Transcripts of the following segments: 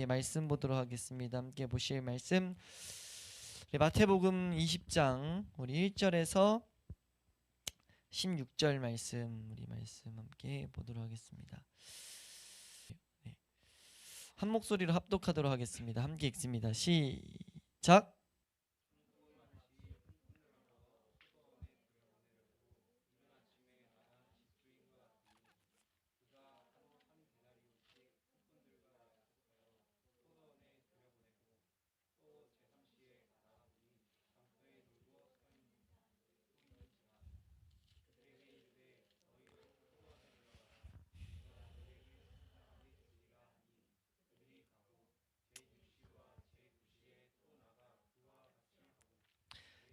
말씀 보도록 하겠습니다. 함께 보실 말씀 마태복음 20장 우리 1절에서 16절 말씀 함께 보도록 하겠습니다. 네. 한 목소리로 합독하도록 하겠습니다. 함께 읽습니다. 시작.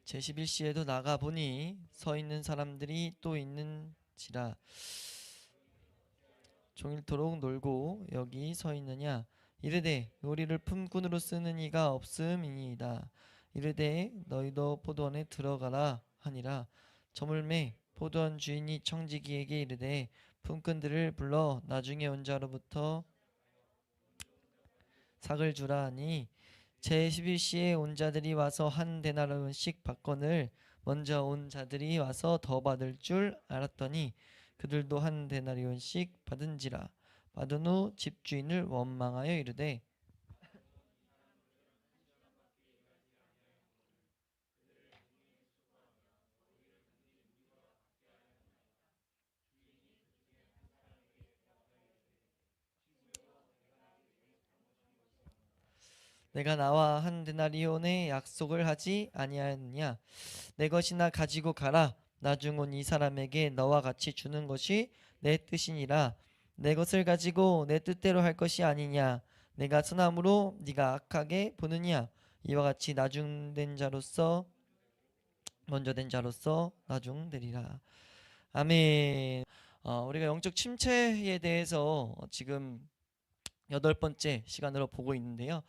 제11시에도 나가보니 서 있는 사람들이 또 있는지라. 종일토록 놀고 여기 서 있느냐. 이르되 우리를 품꾼으로 쓰는 이가 없음이니이다. 이르되 너희도 포도원에 들어가라 하니라. 저물매 포도원 주인이 청지기에게 이르되 품꾼들을 불러 나중에 온 자로부터 삭을 주라 하니 제11시에 온 자들이 와서 한 데나리온씩 받거늘 먼저 온 자들이 와서 더 받을 줄 알았더니 그들도 한 데나리온씩 받은지라. 받은 후 집주인을 원망하여 이르되 내가 나와 한 데나리온의 약속을 하지 아니하였느냐. 내 것이나 가지고 가라. 나중 온 이 사람에게 너와 같이 주는 것이 내 뜻이니라. 내 것을 가지고 내 뜻대로 할 것이 아니냐. 내가 선함으로 네가 악하게 보느냐. 이와 같이 나중된 자로서 먼저 된 자로서 나중되리라. 아멘. 우리가 영적 침체에 대해서 지금 8번째 시간으로 보고 있는데요.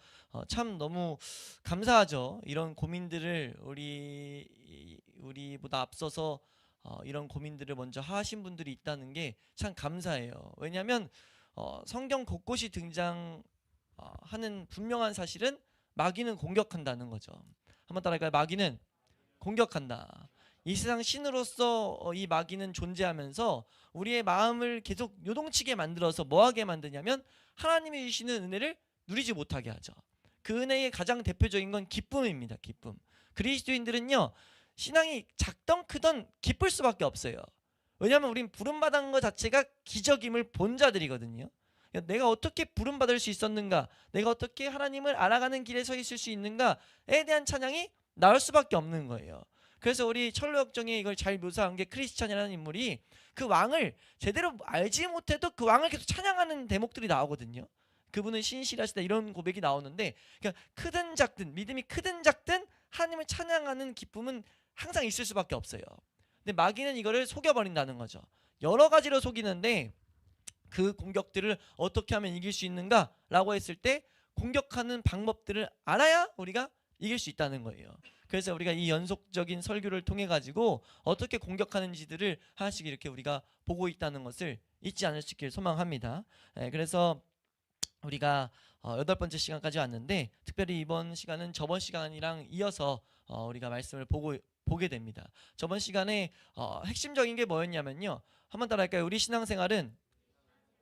참 너무 감사하죠. 이런 고민들을 우리보다 앞서서 이런 고민들을 먼저 하신 분들이 있다는 게 참 감사해요. 왜냐하면 성경 곳곳이 등장하는 분명한 사실은 마귀는 공격한다는 거죠. 한번 따라할까요? 마귀는 공격한다. 이 세상 신으로서 이 마귀는 존재하면서 우리의 마음을 계속 요동치게 만들어서 뭐하게 만드냐면 하나님이 주시는 은혜를 누리지 못하게 하죠. 그 은혜의 가장 대표적인 건 기쁨입니다. 기쁨. 그리스도인들은요, 신앙이 작던 크던 기쁠 수밖에 없어요. 왜냐하면 우린 부름받은 것 자체가 기적임을 본 자들이거든요. 내가 어떻게 부름받을 수 있었는가, 내가 어떻게 하나님을 알아가는 길에 서 있을 수 있는가에 대한 찬양이 나올 수밖에 없는 거예요. 그래서 우리 철로역정에 이걸 잘 묘사한 게 크리스찬이라는 인물이 그 왕을 제대로 알지 못해도 그 왕을 계속 찬양하는 대목들이 나오거든요. 그분은 신실하시다 이런 고백이 나오는데, 그러니까 크든 작든, 믿음이 크든 작든 하나님을 찬양하는 기쁨은 항상 있을 수밖에 없어요. 근데 마귀는 이거를 속여버린다는 거죠. 여러 가지로 속이는데 그 공격들을 어떻게 하면 이길 수 있는가라고 했을 때 공격하는 방법들을 알아야 우리가 이길 수 있다는 거예요. 그래서 우리가 이 연속적인 설교를 통해 가지고 어떻게 공격하는지들을 하나씩 이렇게 우리가 보고 있다는 것을 잊지 않을 수 있기를 소망합니다. 그래서 우리가 8번째 시간까지 왔는데, 특별히 이번 시간은 저번 시간이랑 이어서 우리가 말씀을 보게 됩니다. 저번 시간에 핵심적인 게 뭐였냐면요, 한번 따라할까요? 우리 신앙생활은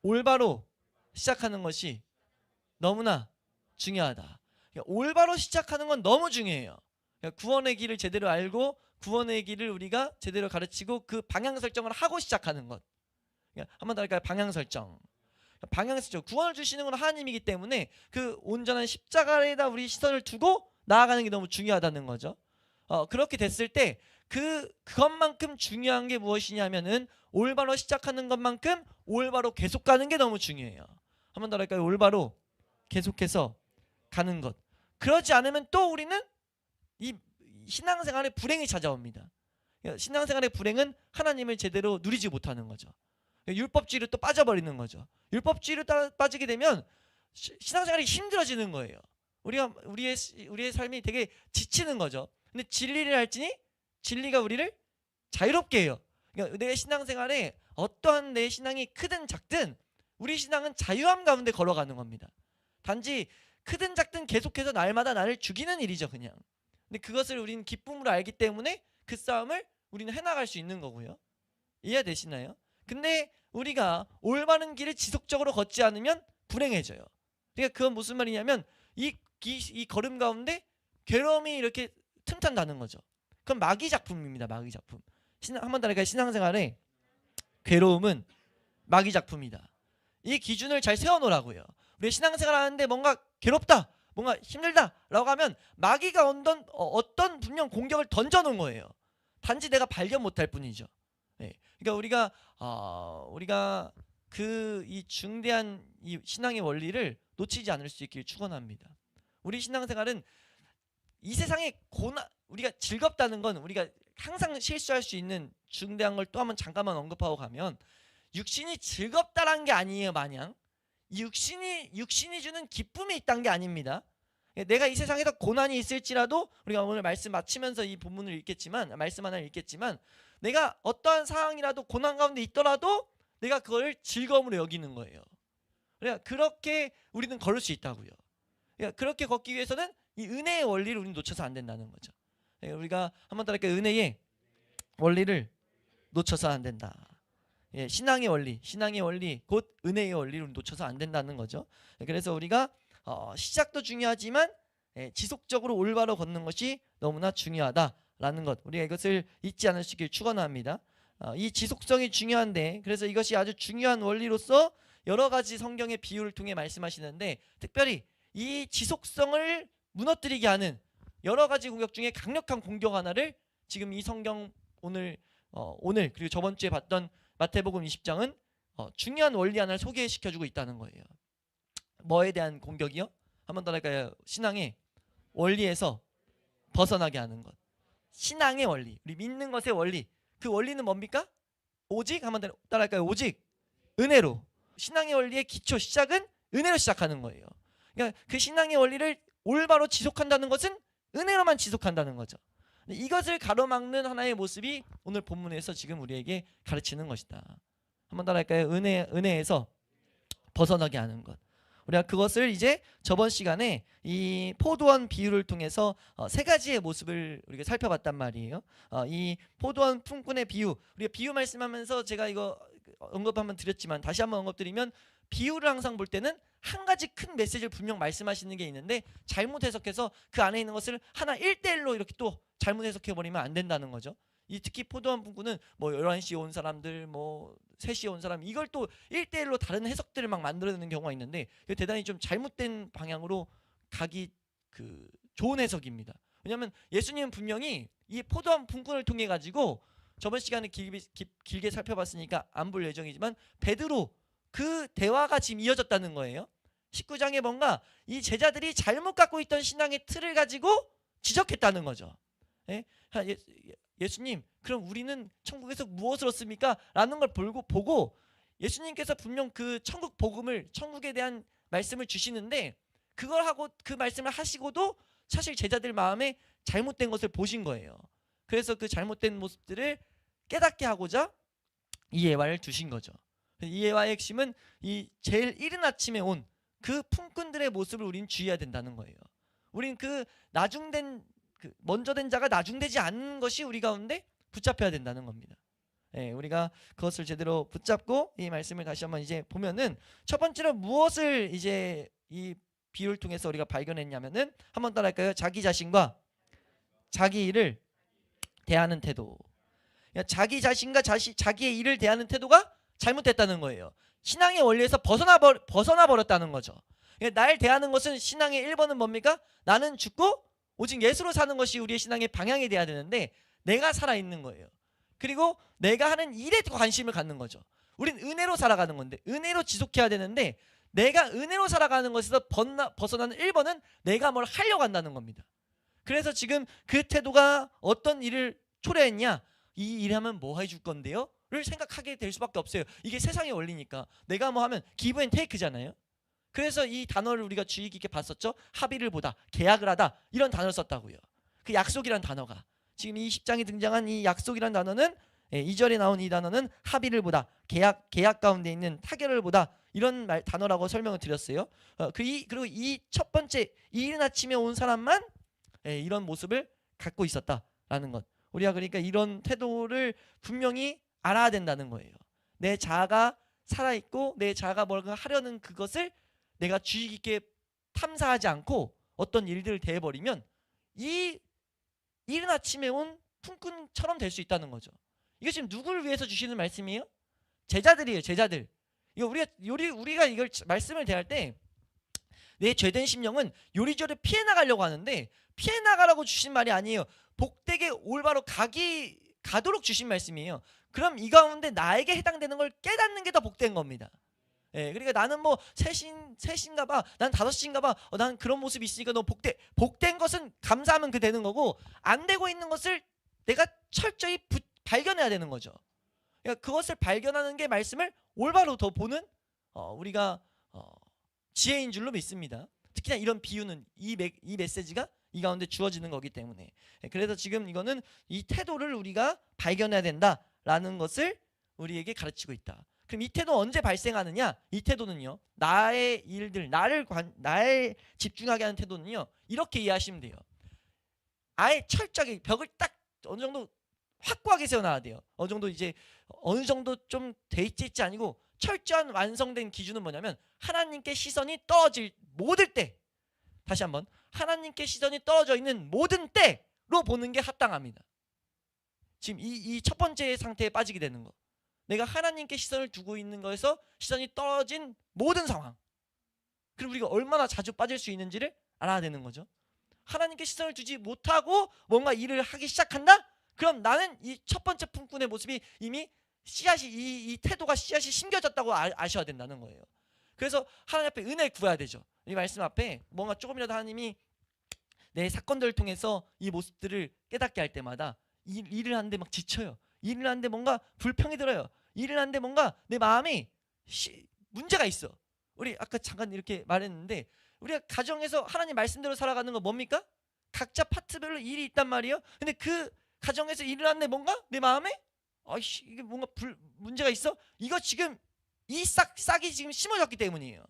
올바로 시작하는 것이 너무나 중요하다. 올바로 시작하는 건 너무 중요해요. 구원의 길을 제대로 알고 구원의 길을 우리가 제대로 가르치고 그 방향 설정을 하고 시작하는 것. 한번 더 할까요? 방향 설정. 구원을 주시는 건 하나님이기 때문에 그 온전한 십자가에다 우리 시선을 두고 나아가는 게 너무 중요하다는 거죠. 그렇게 됐을 때 그것만큼 중요한 게 무엇이냐면은 올바로 시작하는 것만큼 올바로 계속 가는 게 너무 중요해요. 한번 더 할까요? 올바로 계속해서 가는 것. 그러지 않으면 또 우리는 이 신앙생활에 불행이 찾아옵니다. 신앙생활의 불행은 하나님을 제대로 누리지 못하는 거죠. 율법주의로 또 빠져버리는 거죠. 율법주의로 빠지게 되면 신앙생활이 힘들어지는 거예요. 우리의 삶이 되게 지치는 거죠. 근데 진리를 알지니 진리가 우리를 자유롭게 해요. 그러니까 내 신앙생활에 어떠한 내 신앙이 크든 작든 우리 신앙은 자유함 가운데 걸어가는 겁니다. 단지 크든 작든 계속해서 날마다 나를 죽이는 일이죠, 그냥. 근데 그것을 우리는 기쁨으로 알기 때문에 그 싸움을 우리는 해나갈 수 있는 거고요. 이해되시나요? 근데 우리가 올바른 길을 지속적으로 걷지 않으면 불행해져요. 그러니까 그건 무슨 말이냐면 이 걸음 가운데 괴로움이 이렇게 틈탄다는 거죠. 그건 마귀 작품입니다. 마귀 작품. 한번 더 할까요? 신앙생활에 괴로움은 마귀 작품이다. 이 기준을 잘 세워놓으라고요. 우리 신앙생활 하는데 뭔가 괴롭다, 뭔가 힘들다 라고 하면 마귀가 어떤 분명 공격을 던져놓은 거예요. 단지 내가 발견 못할 뿐이죠. 네. 그러니까 우리가 이 중대한 이 신앙의 원리를 놓치지 않을 수 있기를 축원합니다. 우리 신앙생활은 이 세상의 우리가 즐겁다는 건 우리가 항상 실수할 수 있는 중대한 걸 또 한번 잠깐만 언급하고 가면 육신이 즐겁다라는 게 아니에요. 마냥 육신이 주는 기쁨이 있다는 게 아닙니다. 내가 이 세상에서 고난이 있을지라도 우리가 오늘 말씀 마치면서 이 본문을 읽겠지만 말씀 하나를 읽겠지만 내가 어떠한 상황이라도 고난 가운데 있더라도 내가 그걸 즐거움으로 여기는 거예요. 그러니까 그렇게 우리는 걸을 수 있다고요. 그러니까 그렇게 걷기 위해서는 이 은혜의 원리를 우리는 놓쳐서 안 된다는 거죠. 그러니까 우리가 한번 더 할까요? 은혜의 원리를 놓쳐서 안 된다. 예, 신앙의 원리 곧 은혜의 원리를 놓쳐서 안 된다는 거죠. 그래서 우리가 시작도 중요하지만 지속적으로 올바로 걷는 것이 너무나 중요하다라는 것, 우리가 이것을 잊지 않을 수 있기를 축원합니다. 이 지속성이 중요한데 그래서 이것이 아주 중요한 원리로서 여러 가지 성경의 비유를 통해 말씀하시는데 특별히 이 지속성을 무너뜨리게 하는 여러 가지 공격 중에 강력한 공격 하나를 지금 이 성경 오늘 그리고 저번 주에 봤던 마태복음 20장은 중요한 원리 하나를 소개시켜주고 있다는 거예요. 뭐에 대한 공격이요? 한번 더 할까요? 신앙의 원리에서 벗어나게 하는 것. 신앙의 원리, 우리 믿는 것의 원리. 그 원리는 뭡니까? 오직 한번 더 따라할까요? 오직 은혜로. 신앙의 원리의 기초 시작은 은혜로 시작하는 거예요. 그러니까 그 신앙의 원리를 올바로 지속한다는 것은 은혜로만 지속한다는 거죠. 이것을 가로막는 하나의 모습이 오늘 본문에서 지금 우리에게 가르치는 것이다. 한번 따라할까요? 은혜에서 벗어나게 하는 것. 우리가 그것을 이제 저번 시간에 이 포도원 비유를 통해서 세 가지의 모습을 우리가 살펴봤단 말이에요. 이 포도원 품꾼의 비유, 우리가 비유 말씀하면서 제가 이거 언급 한번 드렸지만 다시 한번 언급드리면 비유를 항상 볼 때는 한 가지 큰 메시지를 분명 말씀하시는 게 있는데 잘못 해석해서 그 안에 있는 것을 하나 1대1로 이렇게 또 잘못 해석해버리면 안 된다는 거죠. 특히 포도원 품꾼은 뭐 11시에 온 사람들, 뭐 3시에 온 사람, 이걸 또 1대1로 다른 해석들을 막 만들어내는 경우가 있는데 대단히 좀 잘못된 방향으로 가기 좋은 해석입니다. 왜냐하면 예수님은 분명히 이 포도원 품꾼을 통해 가지고 저번 시간에 길게 살펴봤으니까 안 볼 예정이지만 베드로 그 대화가 지금 이어졌다는 거예요. 19장에 뭔가 이 제자들이 잘못 갖고 있던 신앙의 틀을 가지고 지적했다는 거죠. 예수님, 그럼 우리는 천국에서 무엇을 얻습니까? 라는 걸 보고 예수님께서 분명 그 천국 복음을, 천국에 대한 말씀을 주시는데 그걸 하고 그 말씀을 하시고도 사실 제자들 마음에 잘못된 것을 보신 거예요. 그래서 그 잘못된 모습들을 깨닫게 하고자 이 예화를 두신 거죠. 이 예화의 핵심은 이 제일 이른 아침에 온 그 품꾼들의 모습을 우리는 주의해야 된다는 거예요. 우리는 먼저 된 자가 나중되지 않는 것이 우리 가운데 붙잡혀야 된다는 겁니다. 우리가 그것을 제대로 붙잡고 이 말씀을 다시 한번 이제 보면은 첫 번째로 무엇을 이제 이 비유를 통해서 우리가 발견했냐면은 한번 따라할까요? 자기 자신과 자기 일을 대하는 태도. 자기 자신과 자기의 일을 대하는 태도가 잘못됐다는 거예요. 신앙의 원리에서 벗어나 버렸다는 거죠. 날 대하는 것은 신앙의 1번은 뭡니까? 나는 죽고 오직 예수로 사는 것이 우리의 신앙의 방향이 돼야 되는데 내가 살아있는 거예요. 그리고 내가 하는 일에 관심을 갖는 거죠. 우린 은혜로 살아가는 건데 은혜로 지속해야 되는데 내가 은혜로 살아가는 것에서 벗어나는 1번은 내가 뭘 하려고 한다는 겁니다. 그래서 지금 그 태도가 어떤 일을 초래했냐? 이 일하면 뭐 해줄 건데요? 를 생각하게 될 수밖에 없어요. 이게 세상의 원리니까. 내가 뭐 하면 기브 앤 테이크잖아요. 그래서 이 단어를 우리가 주의 깊게 봤었죠. 합의를 보다, 계약을 하다, 이런 단어를 썼다고요. 그 약속이란 단어가 지금 이 10장에 등장한 이 약속이란 단어는 2절에 나온 이 단어는 합의를 보다, 계약 가운데 있는 타결을 보다, 이런 단어라고 설명을 드렸어요. 그리고 이 첫 번째 이른 아침에 온 사람만 이런 모습을 갖고 있었다라는 것. 우리가 그러니까 이런 태도를 분명히 알아야 된다는 거예요. 내 자아가 살아있고 내 자아가 뭔가 하려는 그것을 내가 주의 깊게 탐사하지 않고 어떤 일들을 대해버리면 이 이른 아침에 온 품꾼처럼 될 수 있다는 거죠. 이거 지금 누구를 위해서 주시는 말씀이에요? 제자들이에요. 제자들. 이거 우리가 이걸 말씀을 대할 때 내 죄된 심령은 요리조리 피해 나가려고 하는데, 피해 나가라고 주신 말이 아니에요. 복되게 올바로 가도록 주신 말씀이에요. 그럼 이 가운데 나에게 해당되는 걸 깨닫는 게 더 복된 겁니다. 그러니까 나는 뭐 셋인가 봐, 난 5인가 봐, 난 그런 모습이 있으니까 너 복된 것은 감사하면 그 되는 거고, 안 되고 있는 것을 내가 철저히 발견해야 되는 거죠. 그러니까 그것을 발견하는 게 말씀을 올바로 더 보는 우리가 지혜인 줄로 믿습니다. 특히나 이런 비유는 이 메시지가 이 가운데 주어지는 거기 때문에. 그래서 지금 이거는 이 태도를 우리가 발견해야 된다라는 것을 우리에게 가르치고 있다. 그럼 이 태도 언제 발생하느냐? 이 태도는요, 나의 일들, 나에 집중하게 하는 태도는요, 이렇게 이해하시면 돼요. 아예 철저하게 벽을 딱 어느 정도 확고하게 세워놔야 돼요. 어느 정도 이제 어느 정도 좀 돼 있지 아니고 철저한 완성된 기준은 뭐냐면, 하나님께 시선이 떨어질 모든 때, 다시 한번, 하나님께 시선이 떨어져 있는 모든 때로 보는 게 합당합니다. 지금 이 첫 번째 상태에 빠지게 되는 거, 내가 하나님께 시선을 두고 있는 거에서 시선이 떨어진 모든 상황, 그리고 우리가 얼마나 자주 빠질 수 있는지를 알아야 되는 거죠. 하나님께 시선을 두지 못하고 뭔가 일을 하기 시작한다? 그럼 나는 이 첫 번째 품꾼의 모습이 이미 씨앗이 이 태도가 씨앗이 심겨졌다고 아셔야 된다는 거예요. 그래서 하나님 앞에 은혜를 구해야 되죠. 이 말씀 앞에 뭔가 조금이라도 하나님이 내 사건들을 통해서 이 모습들을 깨닫게 할 때마다 일을 하는데 막 지쳐요. 일을 하는데 뭔가 불평이 들어요. 일을 하는데 뭔가 내 마음이 문제가 있어. 우리 아까 잠깐 이렇게 말했는데, 우리가 가정에서 하나님 말씀대로 살아가는 거 뭡니까? 각자 파트별로 일이 있단 말이에요. 근데 그 가정에서 일을 하는데 뭔가 내 마음에 이게 뭔가 문제가 있어? 이거 지금 이 싹이 지금 심어졌기 때문이에요.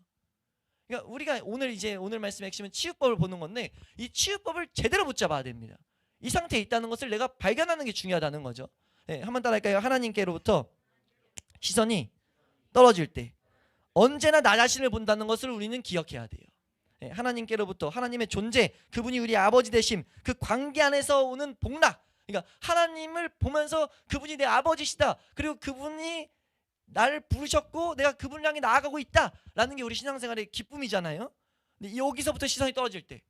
그러니까 우리가 오늘 말씀의 핵심은 치유법을 보는 건데, 이 치유법을 제대로 붙잡아야 됩니다. 이 상태에 있다는 것을 내가 발견하는 게 중요하다는 거죠. 한번 따라할까요? 하나님께로부터 시선이 떨어질 때 언제나 나 자신을 본다는 것을 우리는 기억해야 돼요. 하나님께로부터, 하나님의 존재, 그분이 우리 아버지 되심, 그 관계 안에서 오는 복락, 그러니까 하나님을 보면서 그분이 내 아버지시다, 그리고 그분이 나를 부르셨고 내가 그분을 향해 나아가고 있다라는 게 우리 신앙생활의 기쁨이잖아요. 근데 여기서부터 시선이 떨어질 때,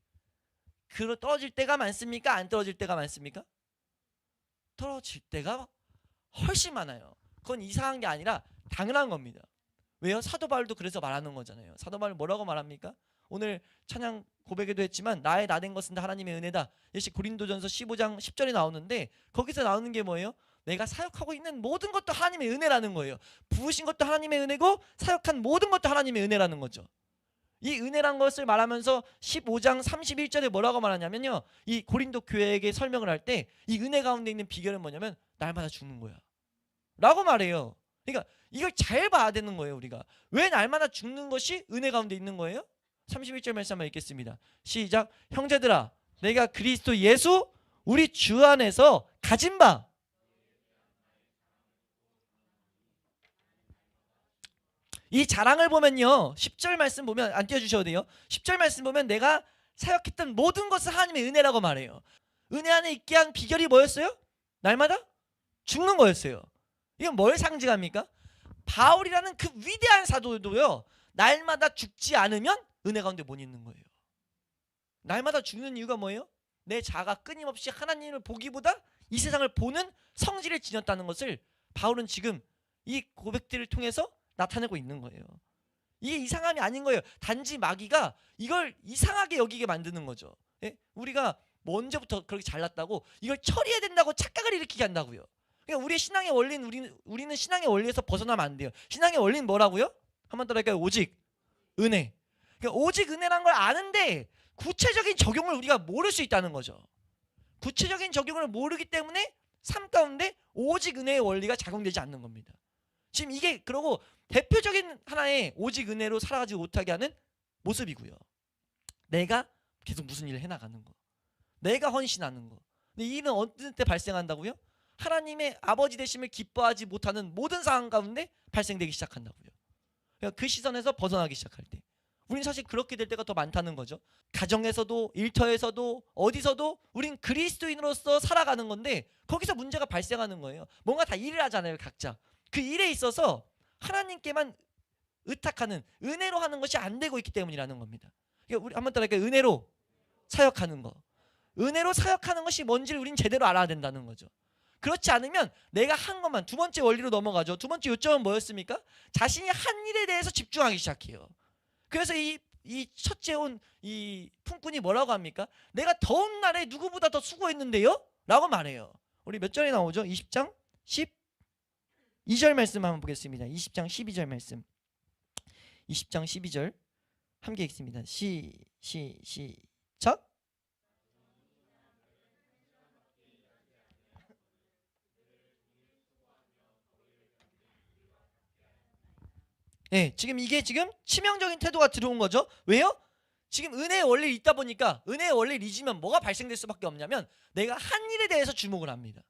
떨어질 때가 많습니까? 안 떨어질 때가 많습니까? 떨어질 때가 훨씬 많아요. 그건 이상한 게 아니라 당연한 겁니다. 왜요? 사도 바울도 그래서 말하는 거잖아요. 사도 바울 뭐라고 말합니까? 오늘 찬양 고백에도 했지만, 나의 나된 것은 다 하나님의 은혜다. 역시 고린도전서 15장 10절에 나오는데, 거기서 나오는 게 뭐예요? 내가 사역하고 있는 모든 것도 하나님의 은혜라는 거예요. 부으신 것도 하나님의 은혜고 사역한 모든 것도 하나님의 은혜라는 거죠. 이 은혜란 것을 말하면서 15장 31절에 뭐라고 말하냐면요, 이 고린도 교회에게 설명을 할 때 이 은혜 가운데 있는 비결은 뭐냐면, 날마다 죽는 거야 라고 말해요. 그러니까 이걸 잘 봐야 되는 거예요. 우리가 왜 날마다 죽는 것이 은혜 가운데 있는 거예요? 31절 말씀 한번 읽겠습니다. 시작. 형제들아, 내가 그리스도 예수 우리 주 안에서 가진 바, 이 자랑을 보면요, 10절 말씀 보면, 안 띄워주셔도 돼요. 10절 말씀 보면 내가 사역했던 모든 것은 하나님의 은혜라고 말해요. 은혜 안에 있게 한 비결이 뭐였어요? 날마다 죽는 거였어요. 이건 뭘 상징합니까? 바울이라는 그 위대한 사도도요, 날마다 죽지 않으면 은혜 가운데 못 있는 거예요. 날마다 죽는 이유가 뭐예요? 내 자아가 끊임없이 하나님을 보기보다 이 세상을 보는 성질을 지녔다는 것을 바울은 지금 이 고백들을 통해서 나타내고 있는 거예요. 이게 이상함이 아닌 거예요. 단지 마귀가 이걸 이상하게 여기게 만드는 거죠. 우리가 뭐 언제부터 그렇게 잘났다고 이걸 처리해야 된다고 착각을 일으키게 한다고요. 그러니까 우리의 신앙의 원리는, 우리는 신앙의 원리에서 벗어나면 안 돼요. 신앙의 원리는 뭐라고요? 한번 더 할까요? 오직 은혜. 그러니까 오직 은혜란 걸 아는데 구체적인 적용을 우리가 모를 수 있다는 거죠. 구체적인 적용을 모르기 때문에 삶 가운데 오직 은혜의 원리가 작용되지 않는 겁니다. 지금 이게 그러고 대표적인 하나의 오직 은혜로 살아가지 못하게 하는 모습이고요. 내가 계속 무슨 일을 해나가는 거, 내가 헌신하는 거. 근데 이 일은 어느 때 발생한다고요? 하나님의 아버지 되심을 기뻐하지 못하는 모든 상황 가운데 발생되기 시작한다고요. 그러니까 그 시선에서 벗어나기 시작할 때, 우린 사실 그렇게 될 때가 더 많다는 거죠. 가정에서도 일터에서도 어디서도 우린 그리스도인으로서 살아가는 건데 거기서 문제가 발생하는 거예요. 뭔가 다 일을 하잖아요, 각자. 그 일에 있어서 하나님께만 의탁하는, 은혜로 하는 것이 안 되고 있기 때문이라는 겁니다. 그러니까 우리 한번 따라할까요? 은혜로 사역하는 거. 은혜로 사역하는 것이 뭔지를 우린 제대로 알아야 된다는 거죠. 그렇지 않으면 내가 한 것만, 두 번째 원리로 넘어가죠. 두 번째 요점은 뭐였습니까? 자신이 한 일에 대해서 집중하기 시작해요. 그래서 이 첫째 온 이 품꾼이 뭐라고 합니까? 내가 더운 날에 누구보다 더 수고했는데요? 라고 말해요. 우리 몇 절에 나오죠? 20장 12절 말씀 한번 보겠습니다. 20장 12절 말씀. 20장 12절 함께 읽습니다. 시작. 네, 지금 이게 지금 치명적인 태도가 들어온 거죠. 왜요? 지금 은혜의 원리를 잊다 보니까, 은혜의 원리를 잊으면 뭐가 발생될 수밖에 없냐면 내가 한 일에 대해서 주목을 합니다.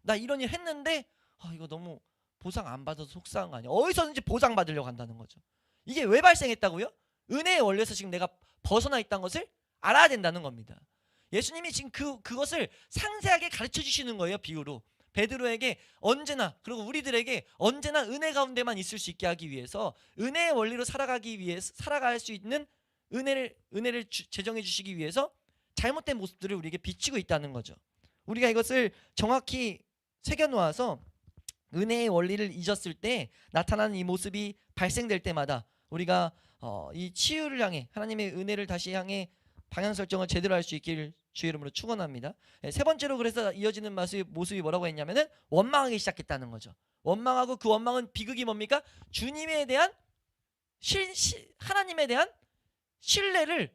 나 이런 일 했는데 이거 너무 보상 안 받아서 속상한 거 아니야? 어디서든지 보상 받으려고 한다는 거죠. 이게 왜 발생했다고요? 은혜의 원리에서 지금 내가 벗어나 있다는 것을 알아야 된다는 겁니다. 예수님이 지금 그것을 상세하게 가르쳐 주시는 거예요. 비유로 베드로에게 언제나, 그리고 우리들에게 언제나 은혜 가운데만 있을 수 있게 하기 위해서, 은혜의 원리로 살아가기 위해서, 살아갈 수 있는 은혜를 제정해 주시기 위해서 잘못된 모습들을 우리에게 비추고 있다는 거죠. 우리가 이것을 정확히 새겨 놓아서 은혜의 원리를 잊었을 때 나타나는 이 모습이 발생될 때마다 우리가 이 치유를 향해, 하나님의 은혜를 다시 향해 방향 설정을 제대로 할 수 있기를 주의 이름으로 축원합니다. 세 번째로 그래서 이어지는 모습이 뭐라고 했냐면은 원망하기 시작했다는 거죠. 원망하고, 그 원망은 비극이 뭡니까? 주님에 대한 하나님에 대한 신뢰를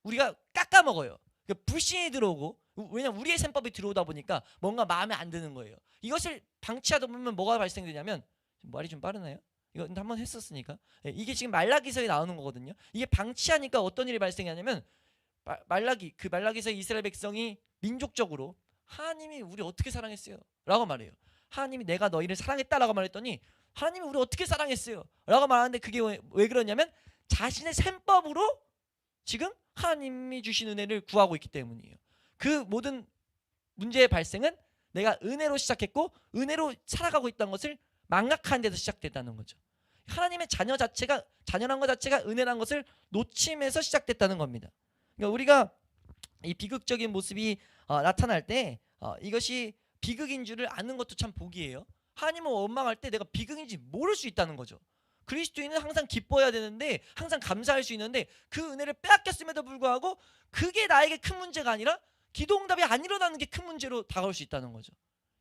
우리가 깎아먹어요. 그러니까 불신이 들어오고, 왜냐면 우리의 셈법이 들어오다 보니까 뭔가 마음에 안 드는 거예요. 이것을 방치하다 보면 뭐가 발생되냐면, 말이 좀 빠르나요? 이거 한번 했었으니까. 이게 지금 말라기서에 나오는 거거든요. 이게 방치하니까 어떤 일이 발생하냐면, 말라기서 이스라엘 백성이 민족적으로 하나님이 우리 어떻게 사랑했어요? 라고 말해요. 하나님이 내가 너희를 사랑했다라고 말했더니 하나님이 우리 어떻게 사랑했어요? 라고 말하는데, 그게 왜 그러냐면 자신의 셈법으로 지금 하나님이 주신 은혜를 구하고 있기 때문이에요. 그 모든 문제의 발생은 내가 은혜로 시작했고 은혜로 살아가고 있다는 것을 망각하는 데서 시작됐다는 거죠. 하나님의 자녀란 것 자체가 은혜란 것을 놓침에서 시작됐다는 겁니다. 그러니까 우리가 이 비극적인 모습이 나타날 때 이것이 비극인 줄을 아는 것도 참 복이에요. 하나님을 원망할 때 내가 비극인지 모를 수 있다는 거죠. 그리스도인은 항상 기뻐해야 되는데, 항상 감사할 수 있는데, 그 은혜를 빼앗겼음에도 불구하고 그게 나에게 큰 문제가 아니라 기도 응답이 안 일어나는 게 큰 문제로 다가올 수 있다는 거죠.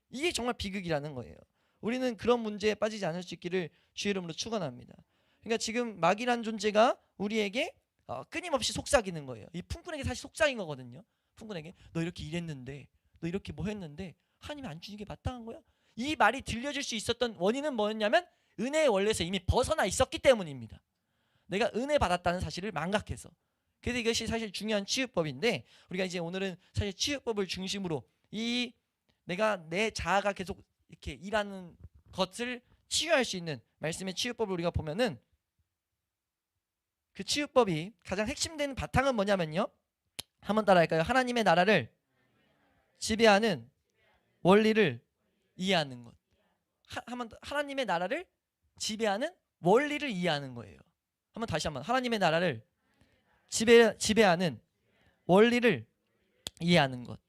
이게 정말 비극이라는 거예요. 우리는 그런 문제에 빠지지 않을 수 있기를 주의 이름으로 축원합니다. 그러니까 지금 마귀란 존재가 우리에게 끊임없이 속삭이는 거예요. 이 품꾼에게 사실 속삭인 거거든요. 품꾼에게 너 이렇게 일했는데, 너 이렇게 뭐 했는데 하나님이 안 주는 게 마땅한 거야? 이 말이 들려질 수 있었던 원인은 뭐였냐면 은혜의 원리에서 이미 벗어나 있었기 때문입니다. 내가 은혜 받았다는 사실을 망각해서. 그래서 이것이 사실 중요한 치유법인데, 우리가 이제 오늘은 사실 치유법을 중심으로 내가 내 자아가 계속 이렇게 일하는 것을 치유할 수 있는 말씀의 치유법을 우리가 보면은, 그 치유법이 가장 핵심되는 바탕은 뭐냐면요, 한번 따라할까요? 하나님의 나라를 지배하는 원리를 이해하는 것. 하나님의 나라를 지배하는 원리를 이해하는 거예요. 다시 한번 하나님의 나라를 지배하는 원리를 이해하는 것.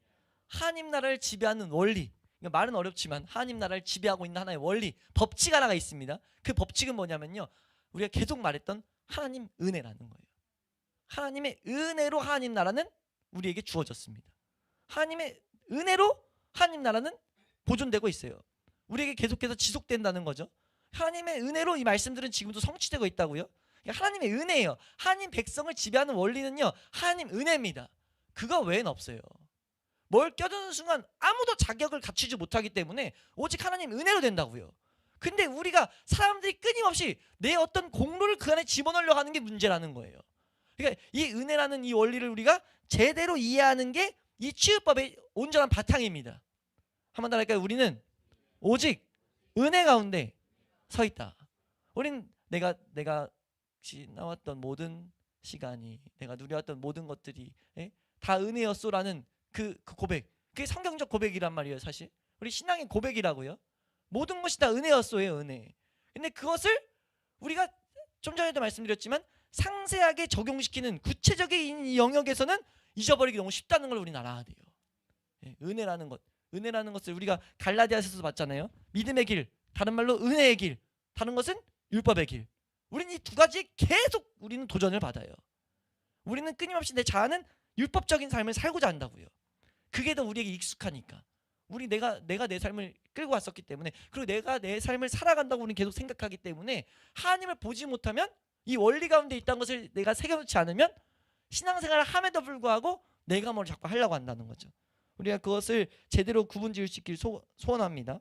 하나님 나라를 지배하는 원리. 말은 어렵지만 하나님 나라를 지배하고 있는 하나의 원리, 법칙 하나가 있습니다. 그 법칙은 뭐냐면요, 우리가 계속 말했던 하나님 은혜라는 거예요. 하나님의 은혜로 하나님 나라는 우리에게 주어졌습니다. 하나님의 은혜로 하나님 나라는 보존되고 있어요. 우리에게 계속해서 지속된다는 거죠. 하나님의 은혜로 이 말씀들은 지금도 성취되고 있다고요. 하나님의 은혜예요. 하나님 백성을 지배하는 원리는요, 하나님 은혜입니다. 그거 외엔 없어요. 뭘 껴드는 순간 아무도 자격을 갖추지 못하기 때문에 오직 하나님 은혜로 된다고요. 근데 우리가 사람들이 끊임없이 내 어떤 공로를 그 안에 집어넣으려고 하는 게 문제라는 거예요. 그러니까 이 은혜라는 이 원리를 우리가 제대로 이해하는 게 이 치유법의 온전한 바탕입니다. 한번 더 할까요? 우리는 오직 은혜 가운데 서 있다. 우린 내가 지나왔던 모든 시간이, 내가 누려왔던 모든 것들이 다 은혜였소라는 그 고백, 그게 성경적 고백이란 말이에요. 사실 우리 신앙의 고백이라고요. 모든 것이 다 은혜였소예요. 은혜. 근데 그것을 우리가 좀 전에도 말씀드렸지만 상세하게 적용시키는 구체적인 이 영역에서는 잊어버리기 너무 쉽다는 걸 우리는 알아야 돼요. 은혜라는 것을 우리가 갈라디아서도 봤잖아요. 믿음의 길, 다른 말로 은혜의 길, 다른 것은 율법의 길. 우리는 이 두 가지 계속 우리는 도전을 받아요. 우리는 끊임없이 내 자아는 율법적인 삶을 살고자 한다고요. 그게 더 우리에게 익숙하니까. 내가 내 삶을 끌고 왔었기 때문에, 그리고 내가 내 삶을 살아간다고 우리는 계속 생각하기 때문에 하나님을 보지 못하면, 이 원리 가운데 있다는 것을 내가 새겨놓지 않으면 신앙생활을 함에도 불구하고 내가 뭘 자꾸 하려고 한다는 거죠. 우리가 그것을 제대로 구분지을 수 있길 소원합니다.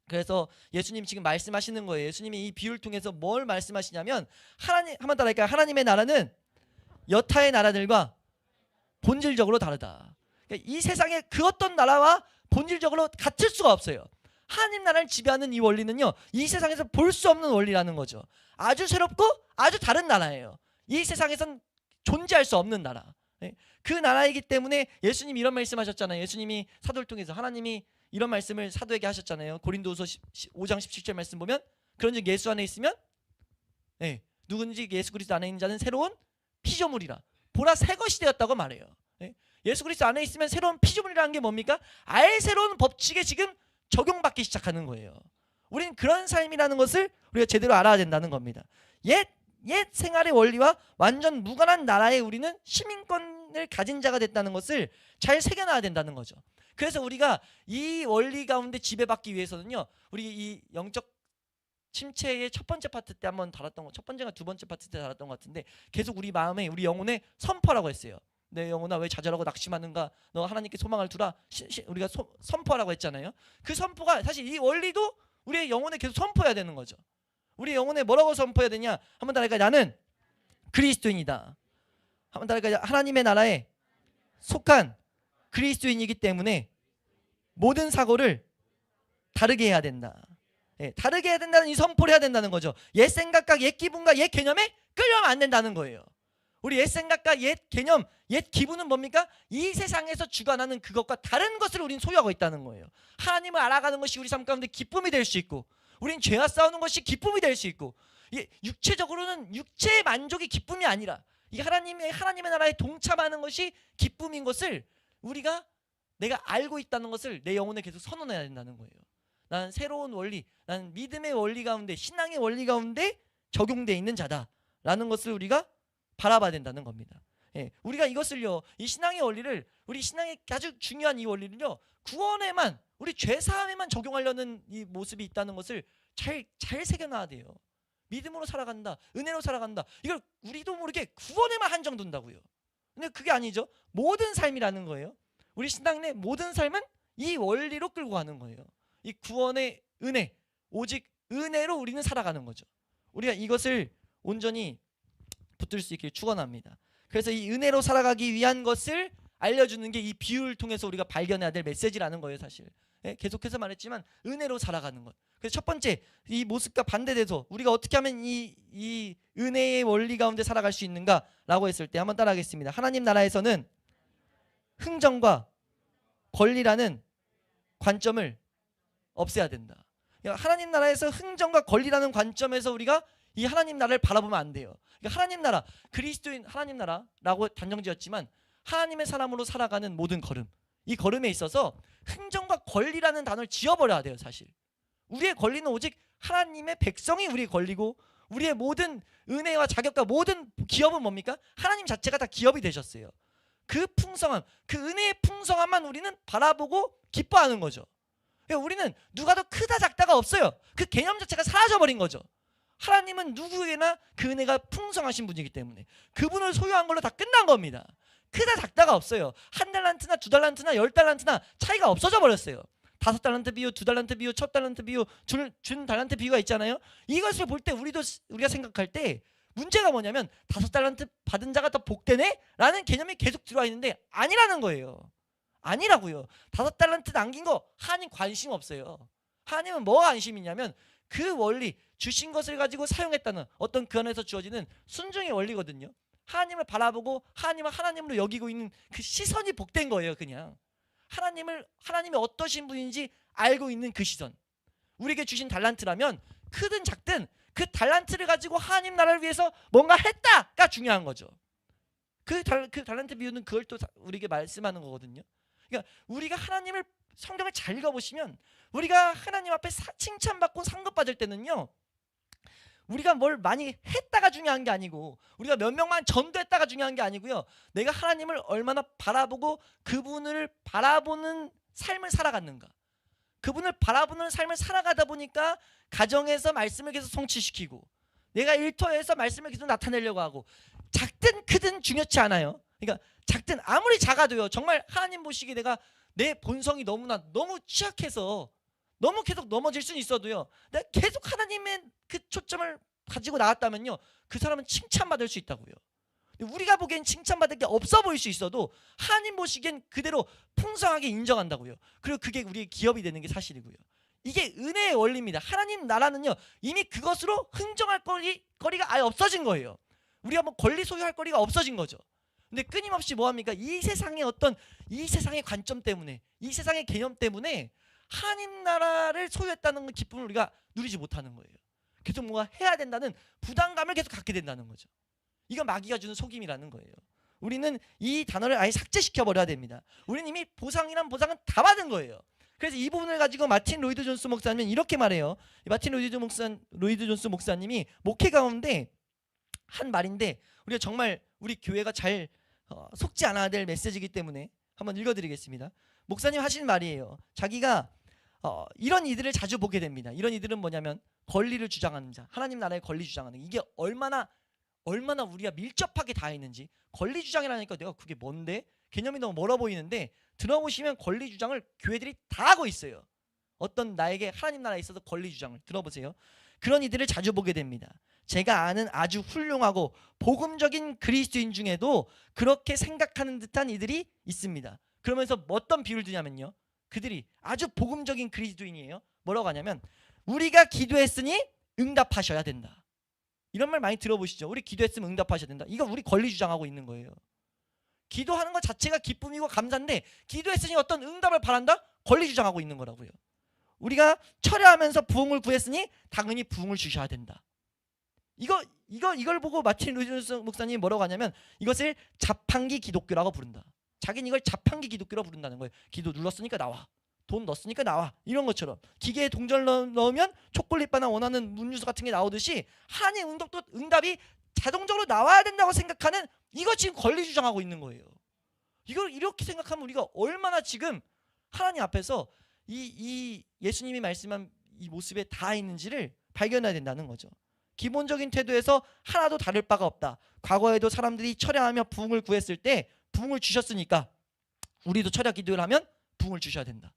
그래서 예수님 지금 말씀하시는 거예요. 예수님이 이 비유를 통해서 뭘 말씀하시냐면, 하나님, 한번 따라할까요? 하나님의 나라는 여타의 나라들과 본질적으로 다르다. 그러니까 이 세상의 그 어떤 나라와 본질적으로 같을 수가 없어요. 하나님 나라를 지배하는 이 원리는요, 이 세상에서 볼 수 없는 원리라는 거죠. 아주 새롭고 아주 다른 나라예요. 이 세상에선 존재할 수 없는 나라. 그 나라이기 때문에 예수님이 이런 말씀하셨잖아요. 예수님이 사도를 통해서 하나님이 이런 말씀을 사도에게 하셨잖아요. 고린도후서 5장 17절 말씀 보면, 그런즉 예수 안에 있으면 누군지 예수 그리스도 안에 있는 자는 새로운 피조물이라, 보라 새 것이 되었다고 말해요. 예수 그리스도 안에 있으면 새로운 피조물이라는 게 뭡니까? 아예 새로운 법칙에 지금 적용받기 시작하는 거예요. 우린 그런 삶이라는 것을 우리가 제대로 알아야 된다는 겁니다. 옛 생활의 원리와 완전 무관한 나라에 우리는 시민권을 가진 자가 됐다는 것을 잘 새겨놔야 된다는 거죠. 그래서 우리가 이 원리 가운데 지배받기 위해서는요, 우리 이 영적 침체의 첫 번째 파트 때 한번 다뤘던 거, 첫 번째가 두 번째 파트 때 다뤘던 것 같은데, 계속 우리 마음에, 우리 영혼에 선포라고 했어요. 내 영혼아 왜 좌절하고 낙심하는가, 너 하나님께 소망을 두라, 우리가 선포하라고 했잖아요. 그 선포가 사실 이 원리도 우리의 영혼에 계속 선포해야 되는 거죠. 우리 영혼에 뭐라고 선포해야 되냐? 한번 따라할까요? 나는 그리스도인이다. 한번 따라할까요? 하나님의 나라에 속한 그리스도인이기 때문에 모든 사고를 다르게 해야 된다. 다르게 해야 된다는 이 선포를 해야 된다는 거죠. 옛 생각과 옛 기분과 옛 개념에 끌려가면 안 된다는 거예요. 우리 옛 생각과 옛 개념, 옛 기분은 뭡니까? 이 세상에서 주관하는 그것과 다른 것을 우리는 소유하고 있다는 거예요. 하나님을 알아가는 것이 우리 삶 가운데 기쁨이 될 수 있고, 우린 죄와 싸우는 것이 기쁨이 될 수 있고, 육체적으로는 육체의 만족이 기쁨이 아니라 이 하나님의 나라에 동참하는 것이 기쁨인 것을 내가 알고 있다는 것을 내 영혼에 계속 선언해야 된다는 거예요. 나는 새로운 원리, 나는 믿음의 원리 가운데, 신앙의 원리 가운데 적용되어 있는 자다라는 것을 우리가 바라봐야 된다는 겁니다. 우리가 이것을요, 이 신앙의 원리를, 우리 신앙의 아주 중요한 이 원리를요, 구원에만, 우리 죄사함에만 적용하려는 이 모습이 있다는 것을 잘 새겨놔야 돼요. 믿음으로 살아간다, 은혜로 살아간다, 이걸 우리도 모르게 구원에만 한정둔다고요. 근데 그게 아니죠. 모든 삶이라는 거예요. 우리 신앙 내 모든 삶은 이 원리로 끌고 가는 거예요. 이 구원의 은혜, 오직 은혜로 우리는 살아가는 거죠. 우리가 이것을 온전히 붙들 수 있길 축원합니다. 그래서 이 은혜로 살아가기 위한 것을 알려주는 게 이 비유를 통해서 우리가 발견해야 될 메시지라는 거예요. 사실 계속해서 말했지만 은혜로 살아가는 것. 그래서 첫 번째, 이 모습과 반대돼서 우리가 어떻게 하면 이 은혜의 원리 가운데 살아갈 수 있는가라고 했을 때 한번 따라하겠습니다. 하나님 나라에서는 흥정과 권리라는 관점을 없애야 된다. 하나님 나라에서 흥정과 권리라는 관점에서 우리가 이 하나님 나라를 바라보면 안 돼요. 그러니까 하나님 나라, 그리스도인 하나님 나라라고 단정지었지만 하나님의 사람으로 살아가는 모든 걸음, 이 걸음에 있어서 흥정과 권리라는 단어를 지워버려야 돼요. 사실 우리의 권리는 오직 하나님의 백성이 우리의 권리고, 우리의 모든 은혜와 자격과 모든 기업은 뭡니까? 하나님 자체가 다 기업이 되셨어요. 그 풍성함, 그 은혜의 풍성함만 우리는 바라보고 기뻐하는 거죠. 우리는 누가 더 크다 작다가 없어요. 그 개념 자체가 사라져버린 거죠. 하나님은 누구에게나 그 은혜가 풍성하신 분이기 때문에 그분을 소유한 걸로 다 끝난 겁니다. 크다 작다가 없어요. 1달란트나 2달란트나 10달란트나 차이가 없어져 버렸어요. 5달란트 비유, 2달란트 비유, 첫 달란트 비유, 준 달란트 비유가 있잖아요. 이것을 볼 때 우리가 생각할 때 문제가 뭐냐면 5달란트 받은 자가 더 복되네? 라는 개념이 계속 들어와 있는데 아니라는 거예요. 아니라고요. 5달란트 남긴 거 하나님 관심 없어요. 하나님은 뭐가 관심이냐면 그 원리, 주신 것을 가지고 사용했다는 어떤 그 안에서 주어지는 순종의 원리거든요. 하나님을 바라보고 하나님을 하나님으로 여기고 있는 그 시선이 복된 거예요. 그냥 하나님이 어떠신 분인지 알고 있는 그 시선. 우리에게 주신 달란트라면 크든 작든 그 달란트를 가지고 하나님 나라를 위해서 뭔가 했다가 중요한 거죠. 그 달란트 비유는 그걸 또 우리에게 말씀하는 거거든요. 그러니까 우리가 하나님을 성경을 잘 읽어보시면 우리가 하나님 앞에 칭찬받고 상급받을 때는요, 우리가 뭘 많이 했다가 중요한 게 아니고 우리가 몇 명만 전도했다가 중요한 게 아니고요, 내가 하나님을 얼마나 바라보고 그분을 바라보는 삶을 살아갔는가. 그분을 바라보는 삶을 살아가다 보니까 가정에서 말씀을 계속 성취시키고 내가 일터에서 말씀을 계속 나타내려고 하고, 작든 크든 중요치 않아요. 그러니까 작든 아무리 작아도요, 정말 하나님 보시기에 내가 내 본성이 너무 취약해서 너무 계속 넘어질 수는 있어도요, 내가 계속 하나님의 그 초점을 가지고 나왔다면요, 그 사람은 칭찬받을 수 있다고요. 우리가 보기엔 칭찬받을 게 없어 보일 수 있어도 하나님 보시기엔 그대로 풍성하게 인정한다고요. 그리고 그게 우리의 기업이 되는 게 사실이고요. 이게 은혜의 원리입니다. 하나님 나라는요, 이미 그것으로 흥정할 거리가 아예 없어진 거예요. 우리가 뭐 권리 소유할 거리가 없어진 거죠. 근데 끊임없이 뭐합니까? 이 세상의 관점 때문에, 이 세상의 개념 때문에 하나님 나라를 소유했다는 기쁨을 우리가 누리지 못하는 거예요. 계속 뭔가 해야 된다는 부담감을 계속 갖게 된다는 거죠. 이거 마귀가 주는 속임이라는 거예요. 우리는 이 단어를 아예 삭제시켜 버려야 됩니다. 우리는 이미 보상이란 보상은 다 받은 거예요. 그래서 이 부분을 가지고 마틴 로이드 존스 목사님은 이렇게 말해요. 마틴 로이드 존스 목사님이 목회 가운데 한 말인데, 우리가 정말 우리 교회가 잘 속지 않아야 될 메시지이기 때문에 한번 읽어드리겠습니다. 목사님 하신 말이에요. 자기가 이런 이들을 자주 보게 됩니다. 이런 이들은 뭐냐면 권리를 주장하는 자, 하나님 나라의 권리 주장하는, 이게 얼마나 우리가 밀접하게 닿아 있는지. 권리 주장이라니까 내가 그게 뭔데? 개념이 너무 멀어 보이는데 들어보시면 권리 주장을 교회들이 다 하고 있어요. 어떤 나에게 하나님 나라에 있어서 권리 주장을 들어보세요. 그런 이들을 자주 보게 됩니다. 제가 아는 아주 훌륭하고 복음적인 그리스도인 중에도 그렇게 생각하는 듯한 이들이 있습니다. 그러면서 어떤 비유를 드냐면요, 그들이 아주 복음적인 그리스도인이에요. 뭐라고 하냐면, 우리가 기도했으니 응답하셔야 된다. 이런 말 많이 들어보시죠? 우리 기도했으면 응답하셔야 된다. 이거 우리 권리 주장하고 있는 거예요. 기도하는 것 자체가 기쁨이고 감사인데 기도했으니 어떤 응답을 바란다? 권리 주장하고 있는 거라고요. 우리가 철회하면서 부흥을 구했으니 당연히 부흥을 주셔야 된다. 이걸 보고 마틴 루이스 목사님이 뭐라고 하냐면, 이것을 자판기 기독교라고 부른다. 자기는 이걸 자판기 기독교라고 부른다는 거예요. 기도 눌렀으니까 나와, 돈 넣었으니까 나와, 이런 것처럼 기계에 동전 넣으면 초콜릿바나 원하는 음료수 같은 게 나오듯이 하나님 응답이 자동적으로 나와야 된다고 생각하는, 이거 지금 권리 주장하고 있는 거예요. 이걸 이렇게 생각하면 우리가 얼마나 지금 하나님 앞에서 이 예수님이 말씀한 이 모습에 다 있는지를 발견해야 된다는 거죠. 기본적인 태도에서 하나도 다를 바가 없다. 과거에도 사람들이 철야하며 부흥을 구했을 때 부흥을 주셨으니까 우리도 철야 기도를 하면 부흥을 주셔야 된다.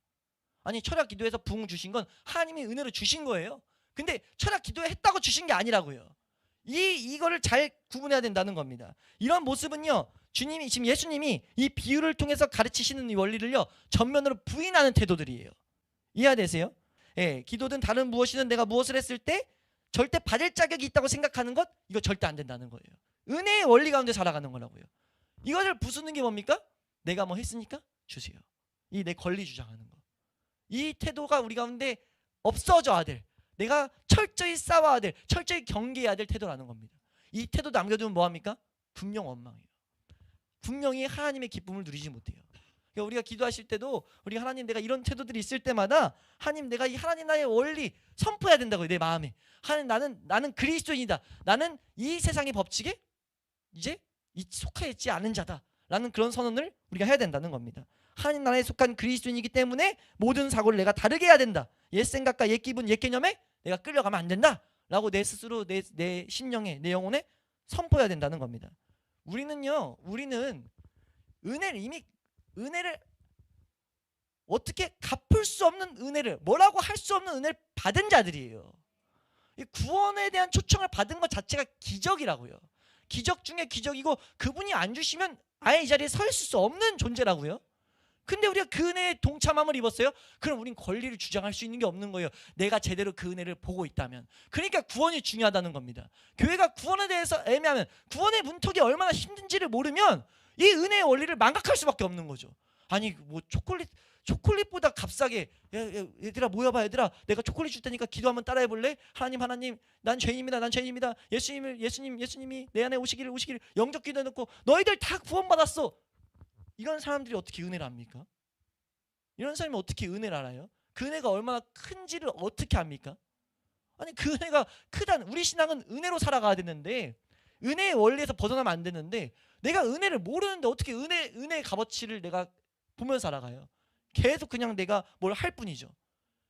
아니, 철야 기도에서 부흥을 주신 건 하나님이 은혜로 주신 거예요. 근데 철야 기도했다고 주신 게 아니라고요. 이거를 잘 구분해야 된다는 겁니다. 이런 모습은요, 지금 예수님이 이 비유를 통해서 가르치시는 이 원리를요, 전면으로 부인하는 태도들이에요. 이해되세요? 예, 기도든 다른 무엇이든 내가 무엇을 했을 때 절대 받을 자격이 있다고 생각하는 것, 이거 절대 안 된다는 거예요. 은혜의 원리 가운데 살아가는 거라고요. 이것을 부수는 게 뭡니까? 내가 뭐 했으니까 주세요. 이 내 권리 주장하는 거. 이 태도가 우리 가운데 없어져야 될, 내가 철저히 싸워야 될, 철저히 경계해야 될 태도라는 겁니다. 이 태도 남겨두면 뭐합니까? 분명 원망해요. 분명히 하나님의 기쁨을 누리지 못해요. 그러니까 우리가 기도하실 때도 우리가 하나님, 내가 이런 태도들이 있을 때마다 하나님, 내가 이 하나님 나라의 원리 선포해야 된다고요. 내 마음에. 하나님, 나는 그리스도인이다. 나는 이 세상의 법칙에 이제 속해 있지 않은 자다. 라는 그런 선언을 우리가 해야 된다는 겁니다. 하나님 나라에 속한 그리스도인이기 때문에 모든 사고를 내가 다르게 해야 된다. 옛 생각과 옛 기분, 옛 개념에 내가 끌려가면 안 된다. 라고 내 스스로 내 심령에, 내 영혼에 선포해야 된다는 겁니다. 우리는 은혜를 어떻게 갚을 수 없는 은혜를, 뭐라고 할 수 없는 은혜를 받은 자들이에요. 이 구원에 대한 초청을 받은 것 자체가 기적이라고요. 기적 중에 기적이고, 그분이 안 주시면 아예 이 자리에 서 있을 수 없는 존재라고요. 근데 우리가 그 은혜에 동참함을 입었어요? 그럼 우린 권리를 주장할 수 있는 게 없는 거예요. 내가 제대로 그 은혜를 보고 있다면. 그러니까 구원이 중요하다는 겁니다. 교회가 구원에 대해서 애매하면, 구원의 문턱이 얼마나 힘든지를 모르면 이 은혜의 원리를 망각할 수밖에 없는 거죠. 아니 뭐 초콜릿보다 값싸게, 얘들아 모여봐, 얘들아 내가 초콜릿 줄 테니까 기도 한번 따라해 볼래? 하나님 난 죄인입니다. 예수님이 내 안에 오시기를 영접 기도해 놓고 너희들 다 구원받았어. 이런 사람들이 어떻게 은혜를 압니까? 이런 사람이 어떻게 은혜를 알아요? 그 은혜가 얼마나 큰지를 어떻게 압니까? 아니 그 은혜가 크다는, 우리 신앙은 은혜로 살아가야 되는데, 은혜의 원리에서 벗어나면 안 되는데, 내가 은혜를 모르는데 어떻게 은혜의 값어치를 내가 보면서 살아가요? 계속 그냥 내가 뭘 할 뿐이죠.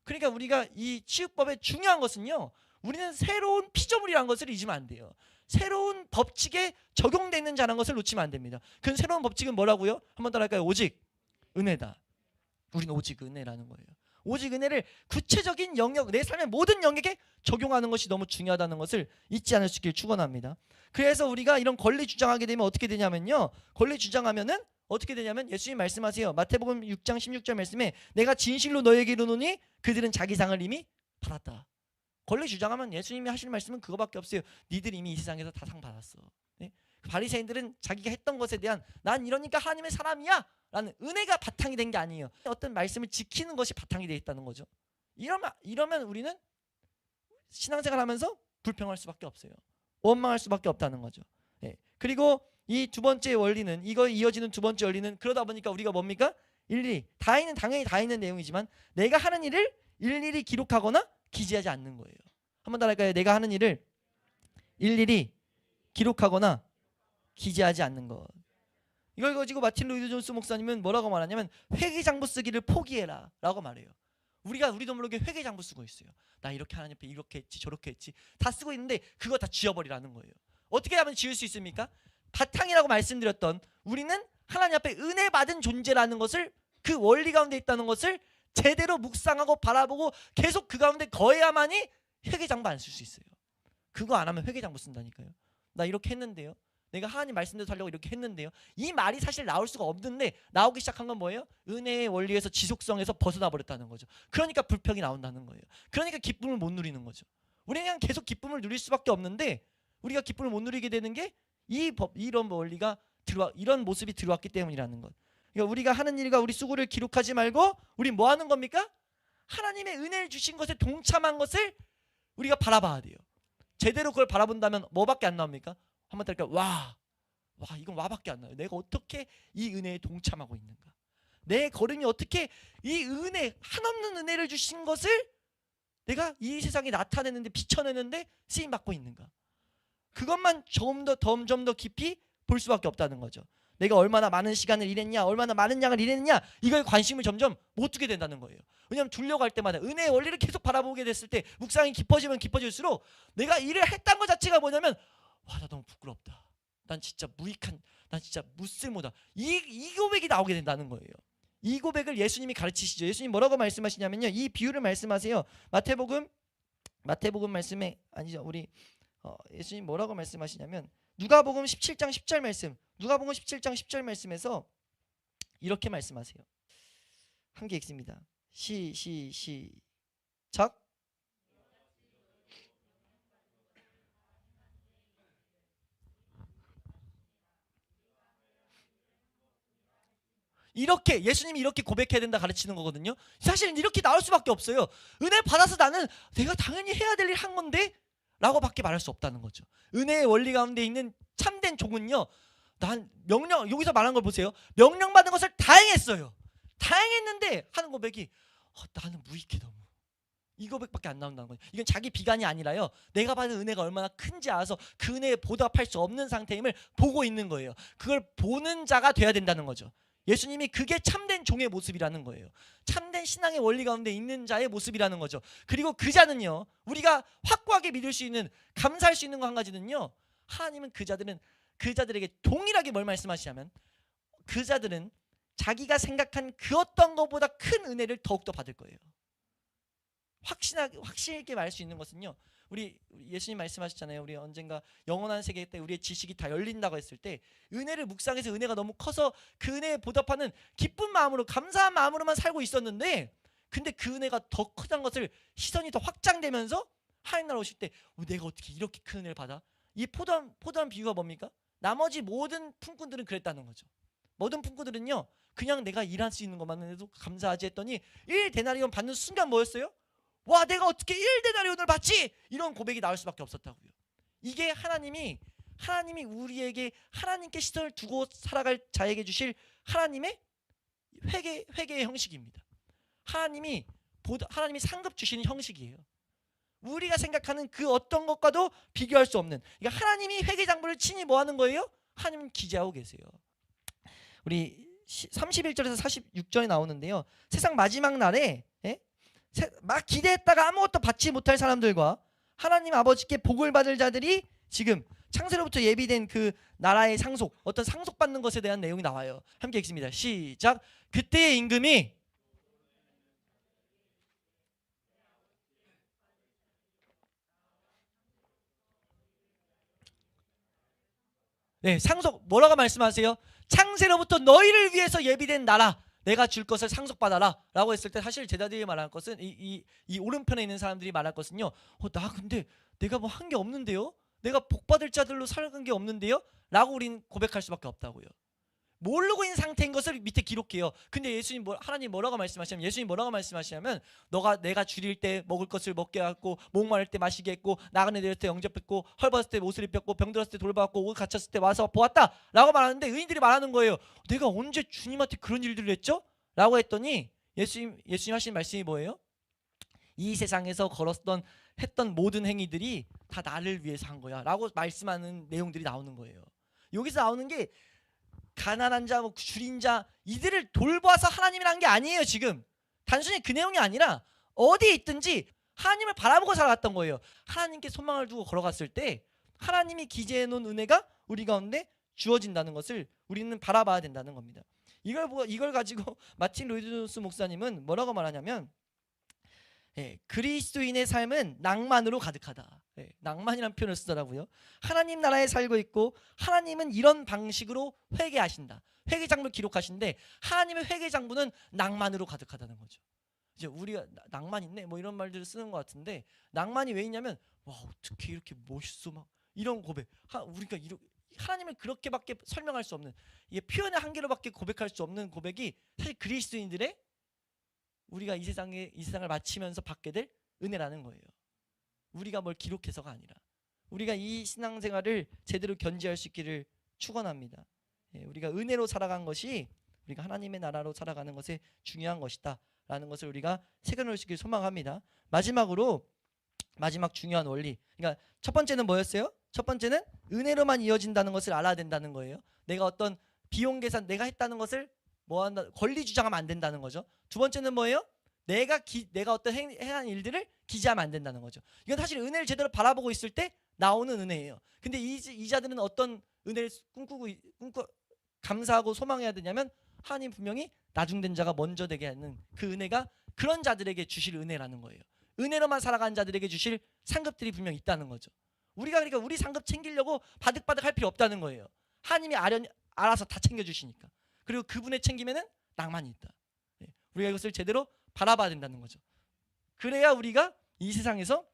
그러니까 우리가 이 치유법의 중요한 것은요, 우리는 새로운 피조물이라는 것을 잊으면 안 돼요. 새로운 법칙에 적용되는 자라는 것을 놓치면 안 됩니다. 그 새로운 법칙은 뭐라고요? 한번 따라할까요? 오직 은혜다. 우리는 오직 은혜라는 거예요. 오직 은혜를 구체적인 영역, 내 삶의 모든 영역에 적용하는 것이 너무 중요하다는 것을 잊지 않을 수 있기를 축원합니다. 그래서 우리가 이런 권리 주장하게 되면 어떻게 되냐면요, 권리 주장하면은 어떻게 되냐면, 예수님 말씀하세요. 마태복음 6장 16절 말씀에 내가 진실로 너에게 이르노니 그들은 자기 상을 이미 받았다. 권리 주장하면 예수님이 하시는 말씀은 그거밖에 없어요. 니들 이미 이 세상에서 다 상 받았어. 네? 바리새인들은 자기가 했던 것에 대한, 난 이러니까 하나님의 사람이야 라는 은혜가 바탕이 된 게 아니에요. 어떤 말씀을 지키는 것이 바탕이 되어 있다는 거죠. 이러면 우리는 신앙생활하면서 불평할 수밖에 없어요. 원망할 수밖에 없다는 거죠. 네. 그리고 이 두 번째 원리는, 이거 이어지는 두 번째 원리는, 그러다 보니까 우리가 뭡니까? 일일이 당연히 다 있는 내용이지만 내가 하는 일을 일일이 기록하거나 기재하지 않는 거예요. 한번 더 할까요? 내가 하는 일을 일일이 기록하거나 기재하지 않는 것. 이걸 가지고 마틴 로이드 존스 목사님은 뭐라고 말하냐면, 회계장부 쓰기를 포기해라 라고 말해요. 우리도 모르게 회계장부 쓰고 있어요. 나 이렇게 하나님 앞에 이렇게 했지 저렇게 했지 다 쓰고 있는데 그거 다 지워버리라는 거예요. 어떻게 하면 지울 수 있습니까? 바탕이라고 말씀드렸던, 우리는 하나님 앞에 은혜 받은 존재라는 것을, 그 원리 가운데 있다는 것을 제대로 묵상하고 바라보고 계속 그 가운데 거해야만이 회계장부 안 쓸 수 있어요. 그거 안 하면 회계장부 쓴다니까요. 나 이렇게 했는데요, 내가 하나님 말씀대로 살려고 이렇게 했는데요, 이 말이 사실 나올 수가 없는데 나오기 시작한 건 뭐예요? 은혜의 원리에서, 지속성에서 벗어나 버렸다는 거죠. 그러니까 불평이 나온다는 거예요. 그러니까 기쁨을 못 누리는 거죠. 우리는 그냥 계속 기쁨을 누릴 수밖에 없는데, 우리가 기쁨을 못 누리게 되는 게 이런 원리가 이런 모습이 들어왔기 때문이라는 것. 그러니까 우리가 하는 일과 우리 수고를 기록하지 말고 우리 뭐 하는 겁니까? 하나님의 은혜를 주신 것에 동참한 것을 우리가 바라봐야 돼요. 제대로 그걸 바라본다면 뭐밖에 안 나옵니까? 한번 더 할까요? 와 이건 와밖에 안 나요. 내가 어떻게 이 은혜에 동참하고 있는가? 내 걸음이 어떻게 이 은혜, 한없는 은혜를 주신 것을 내가 이 세상에 나타내는데, 비춰내는데 쓰임받고 있는가? 그것만 점점 더 깊이 볼 수밖에 없다는 거죠. 내가 얼마나 많은 시간을 일했냐, 얼마나 많은 양을 일했느냐, 이거에 관심을 점점 못 두게 된다는 거예요. 왜냐하면 두려고 할 때마다 은혜의 원리를 계속 바라보게 됐을 때, 묵상이 깊어지면 깊어질수록 내가 일을 했다는 것 자체가 뭐냐면, 와, 나 너무 부끄럽다, 난 진짜 무익한, 난 진짜 무쓸모다, 이 고백이 나오게 된다는 거예요. 이 고백을 예수님이 가르치시죠. 예수님 뭐라고 말씀하시냐면요, 이 비유를 말씀하세요. 마태복음 말씀에, 아니죠, 우리 예수님 뭐라고 말씀하시냐면, 누가복음 17장 10절 말씀, 누가복음 17장 10절 말씀에서 이렇게 말씀하세요. 한 개 읽습니다. 시작. 이렇게 예수님이 이렇게 고백해야 된다 가르치는 거거든요. 사실 이렇게 나올 수밖에 없어요. 은혜 받아서 나는 내가 당연히 해야 될 일 한 건데 라고 밖에 말할 수 없다는 거죠. 은혜의 원리 가운데 있는 참된 종은요, 난 명령, 여기서 말한 걸 보세요. 명령받은 것을 다 행했어요. 다 행했는데 하는 고백이 나는 무익해 너무. 이 고백밖에 안 나온다는 거예요. 이건 자기 비관이 아니라요, 내가 받은 은혜가 얼마나 큰지 알아서 그 은혜에 보답할 수 없는 상태임을 보고 있는 거예요. 그걸 보는 자가 돼야 된다는 거죠. 예수님이 그게 참된 종의 모습이라는 거예요. 참된 신앙의 원리 가운데 있는 자의 모습이라는 거죠. 그리고 그 자는요, 우리가 확고하게 믿을 수 있는, 감사할 수 있는 거 한 가지는요, 하나님은 그 자들에게 동일하게 뭘 말씀하시냐면, 그 자들은 자기가 생각한 그 어떤 것보다 큰 은혜를 더욱더 받을 거예요. 확실 있게 말할 수 있는 것은요, 우리 예수님 말씀하셨잖아요. 우리 언젠가 영원한 세계 때 우리의 지식이 다 열린다고 했을 때, 은혜를 묵상해서 은혜가 너무 커서 그 은혜에 보답하는 기쁜 마음으로, 감사한 마음으로만 살고 있었는데, 근데 그 은혜가 더 크다는 것을, 시선이 더 확장되면서 하나님 나라 오실 때 내가 어떻게 이렇게 큰 은혜를 받아? 이 포도한 비유가 뭡니까? 나머지 모든 품꾼들은 그랬다는 거죠. 모든 품꾼들은요, 그냥 내가 일할 수 있는 것만 해도 감사하지 했더니 1데나리온 받는 순간 뭐였어요? 와, 내가 어떻게 1데나리온을 받지? 이런 고백이 나올 수밖에 없었다고요. 이게 하나님이 우리에게 하나님께 시선을 두고 살아갈 자에게 주실 하나님의 회개의 형식입니다. 하나님이 상급 주시는 형식이에요. 우리가 생각하는 그 어떤 것과도 비교할 수 없는, 그러니까 하나님이 회개장부를 친히 뭐 하는 거예요? 하나님은 기재하고 계세요. 우리 31절에서 46절에 나오는데요, 세상 마지막 날에 막 기대했다가 아무것도 받지 못할 사람들과 하나님 아버지께 복을 받을 자들이 지금 창세로부터 예비된 그 나라의 상속, 어떤 상속받는 것에 대한 내용이 나와요. 함께 읽습니다. 시작. 그때의 임금이 상속, 뭐라고 말씀하세요? 창세로부터 너희를 위해서 예비된 나라, 내가 줄 것을 상속받아라 라고 했을 때, 사실 제자들이 말할 것은, 이 오른편에 있는 사람들이 말할 것은요, 나 근데 내가 뭐 한 게 없는데요? 내가 복받을 자들로 살은 게 없는데요? 라고 우리는 고백할 수밖에 없다고요. 모르고 있는 상태인 것을 밑에 기록해요. 근데 하나님 뭐라고 말씀하시냐면, 예수님 뭐라고 말씀하시냐면, 내가 줄일 때 먹을 것을 먹게 했고, 목마를 때 마시게 했고, 나그네 되었을 때 영접했고, 헐벗을 때 옷을 입혔고, 병들었을 때 돌봐왔고, 옷 갇혔을 때 와서 보았다 라고 말하는데, 의인들이 말하는 거예요. 내가 언제 주님한테 그런 일들을 했죠? 라고 했더니 예수님 하신 말씀이 뭐예요? 이 세상에서 했던 모든 행위들이 다 나를 위해서 한 거야 라고 말씀하는 내용들이 나오는 거예요. 여기서 나오는 게 가난한 자, 줄인 자, 이들을 돌봐서 하나님이 한 게 아니에요. 지금 단순히 그 내용이 아니라 어디에 있든지 하나님을 바라보고 살아왔던 거예요. 하나님께 소망을 두고 걸어갔을 때 하나님이 기재해 놓은 은혜가 우리 가운데 주어진다는 것을 우리는 바라봐야 된다는 겁니다. 이걸 가지고 마틴 로이드 목사님은 뭐라고 말하냐면, 그리스도인의 삶은 낭만으로 가득하다. 낭만이라는 표현을 쓰더라고요. 하나님 나라에 살고 있고, 하나님은 이런 방식으로 회개하신다. 회개장부를 기록하신데, 하나님의 회개장부는 낭만으로 가득하다는 거죠. 이제 우리가 낭만 있네 뭐 이런 말들을 쓰는 것 같은데, 낭만이 왜 있냐면, 와 어떻게 이렇게 멋있어 막 이런 고백. 우리가 하나님을 그렇게밖에 설명할 수 없는, 이게 표현의 한계로밖에 고백할 수 없는 고백이 사실 그리스도인들의, 우리가 이 세상을 마치면서 받게 될 은혜라는 거예요. 우리가 뭘 기록해서가 아니라 우리가 이 신앙생활을 제대로 견지할 수 있기를 축원합니다. 우리가 은혜로 살아간 것이 우리가 하나님의 나라로 살아가는 것에 중요한 것이다 라는 것을 우리가 새겨놓을 수 있기를 소망합니다. 마지막 중요한 원리, 그러니까 첫 번째는 뭐였어요? 첫 번째는 은혜로만 이어진다는 것을 알아야 된다는 거예요. 내가 어떤 비용 계산 내가 했다는 것을 권리 주장하면 안 된다는 거죠. 두 번째는 뭐예요? 내가 어떤 행한 일들을 기재하면 안 된다는 거죠. 이건 사실 은혜를 제대로 바라보고 있을 때 나오는 은혜예요. 근데 이 자들은 어떤 은혜를 꿈꾸고 감사하고 소망해야 되냐면, 하나님 분명히 나중된 자가 먼저 되게 하는 그 은혜가 그런 자들에게 주실 은혜라는 거예요. 은혜로만 살아가는 자들에게 주실 상급들이 분명히 있다는 거죠. 그러니까 우리 상급 챙기려고 바득바득 할 필요 없다는 거예요. 하나님이 알아서 다 챙겨주시니까. 그리고 그분의 챙김에는 낭만이 있다. 우리가 이것을 제대로 바라봐야 된다는 거죠. 그래야 우리가 이 세상에서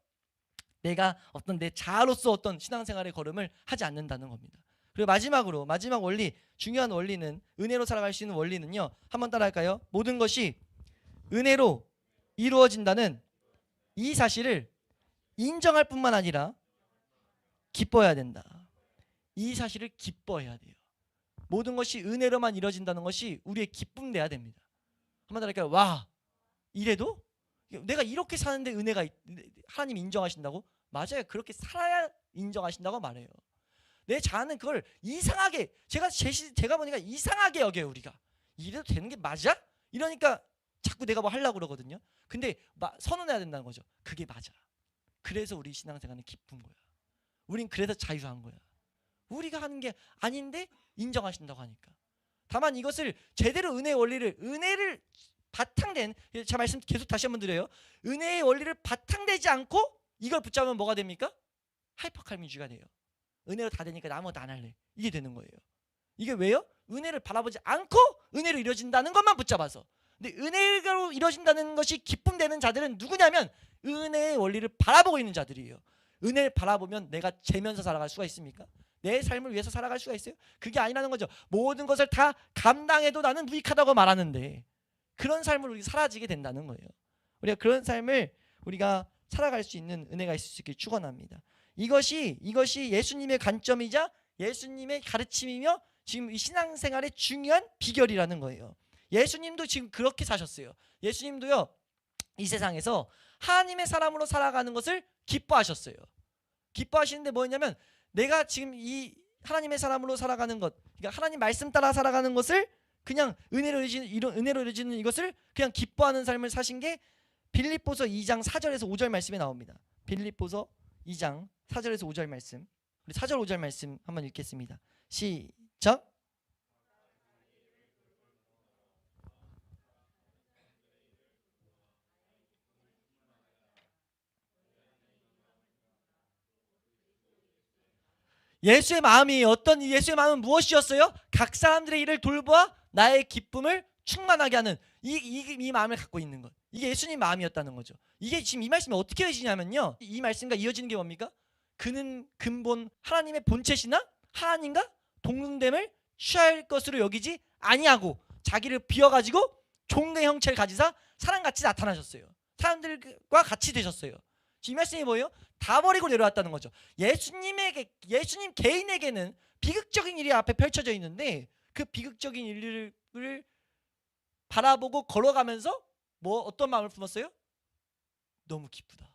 내가 내 자아로서 어떤 신앙생활의 걸음을 하지 않는다는 겁니다. 그리고 마지막 원리, 중요한 원리는, 은혜로 살아갈 수 있는 원리는요, 한번 따라할까요? 모든 것이 은혜로 이루어진다는 이 사실을 인정할 뿐만 아니라 기뻐해야 된다. 이 사실을 기뻐해야 돼요. 모든 것이 은혜로만 이루어진다는 것이 우리의 기쁨 돼야 됩니다. 한번 따라할까요? 와, 이래도? 내가 이렇게 사는데 은혜가 하나님 인정하신다고? 맞아요. 그렇게 살아야 인정하신다고 말해요. 내 자아는 그걸 이상하게, 제가 보니까 이상하게 여겨요. 우리가 이래도 되는 게 맞아? 이러니까 자꾸 내가 뭐 하려고 그러거든요. 근데 선언해야 된다는 거죠. 그게 맞아. 그래서 우리 신앙생활은 기쁜 거야. 우린 그래서 자유한 거야. 우리가 하는 게 아닌데 인정하신다고 하니까. 다만 이것을 제대로 은혜를 바탕된, 제 말씀 계속 다시 한번 드려요. 은혜의 원리를 바탕되지 않고 이걸 붙잡으면 뭐가 됩니까? 하이퍼칼미주의가 돼요. 은혜로 다 되니까 나 아무것도 안 할래. 이게 되는 거예요. 이게 왜요? 은혜를 바라보지 않고 은혜로 이루어진다는 것만 붙잡아서. 근데 은혜로 이루어진다는 것이 기쁨 되는 자들은 누구냐면 은혜의 원리를 바라보고 있는 자들이에요. 은혜를 바라보면 내가 재면서 살아갈 수가 있습니까? 내 삶을 위해서 살아갈 수가 있어요? 그게 아니라는 거죠. 모든 것을 다 감당해도 나는 무익하다고 말하는데 그런 삶을 우리가 사라지게 된다는 거예요. 우리가 그런 삶을 우리가 살아갈 수 있는 은혜가 있을 수 있길 축원합니다. 이것이 예수님의 관점이자 예수님의 가르침이며 지금 이 신앙생활의 중요한 비결이라는 거예요. 예수님도 지금 그렇게 사셨어요. 예수님도요, 이 세상에서 하나님의 사람으로 살아가는 것을 기뻐하셨어요. 기뻐하시는데 뭐였냐면 내가 지금 이 하나님의 사람으로 살아가는 것, 그러니까 하나님 말씀 따라 살아가는 것을 그냥 은혜로 이루어지는 이것을 그냥 기뻐하는 삶을 사신 게 빌립보서 2장 4절에서 5절 말씀에 나옵니다. 빌립보서 2장 4절에서 5절 말씀. 우리 4절 5절 말씀 한번 읽겠습니다. 시작. 예수의 마음이 예수의 마음은 무엇이었어요? 각 사람들의 일을 돌보아 나의 기쁨을 충만하게 하는 이 마음을 갖고 있는 것. 이게 예수님 마음이었다는 거죠. 이게 지금 이 말씀이 어떻게 이어지냐면요, 이 말씀과 이어지는 게 뭡니까? 그는 근본 하나님의 본체시나 하나님과 동등됨을 취할 것으로 여기지 아니하고 자기를 비워가지고 종의 형체를 가지사 사람같이 나타나셨어요. 사람들과 같이 되셨어요. 이 말씀이 뭐예요? 다 버리고 내려왔다는 거죠. 예수님 개인에게는 비극적인 일이 앞에 펼쳐져 있는데 그 비극적인 일을 바라보고 걸어가면서 어떤 마음을 품었어요? 너무 기쁘다.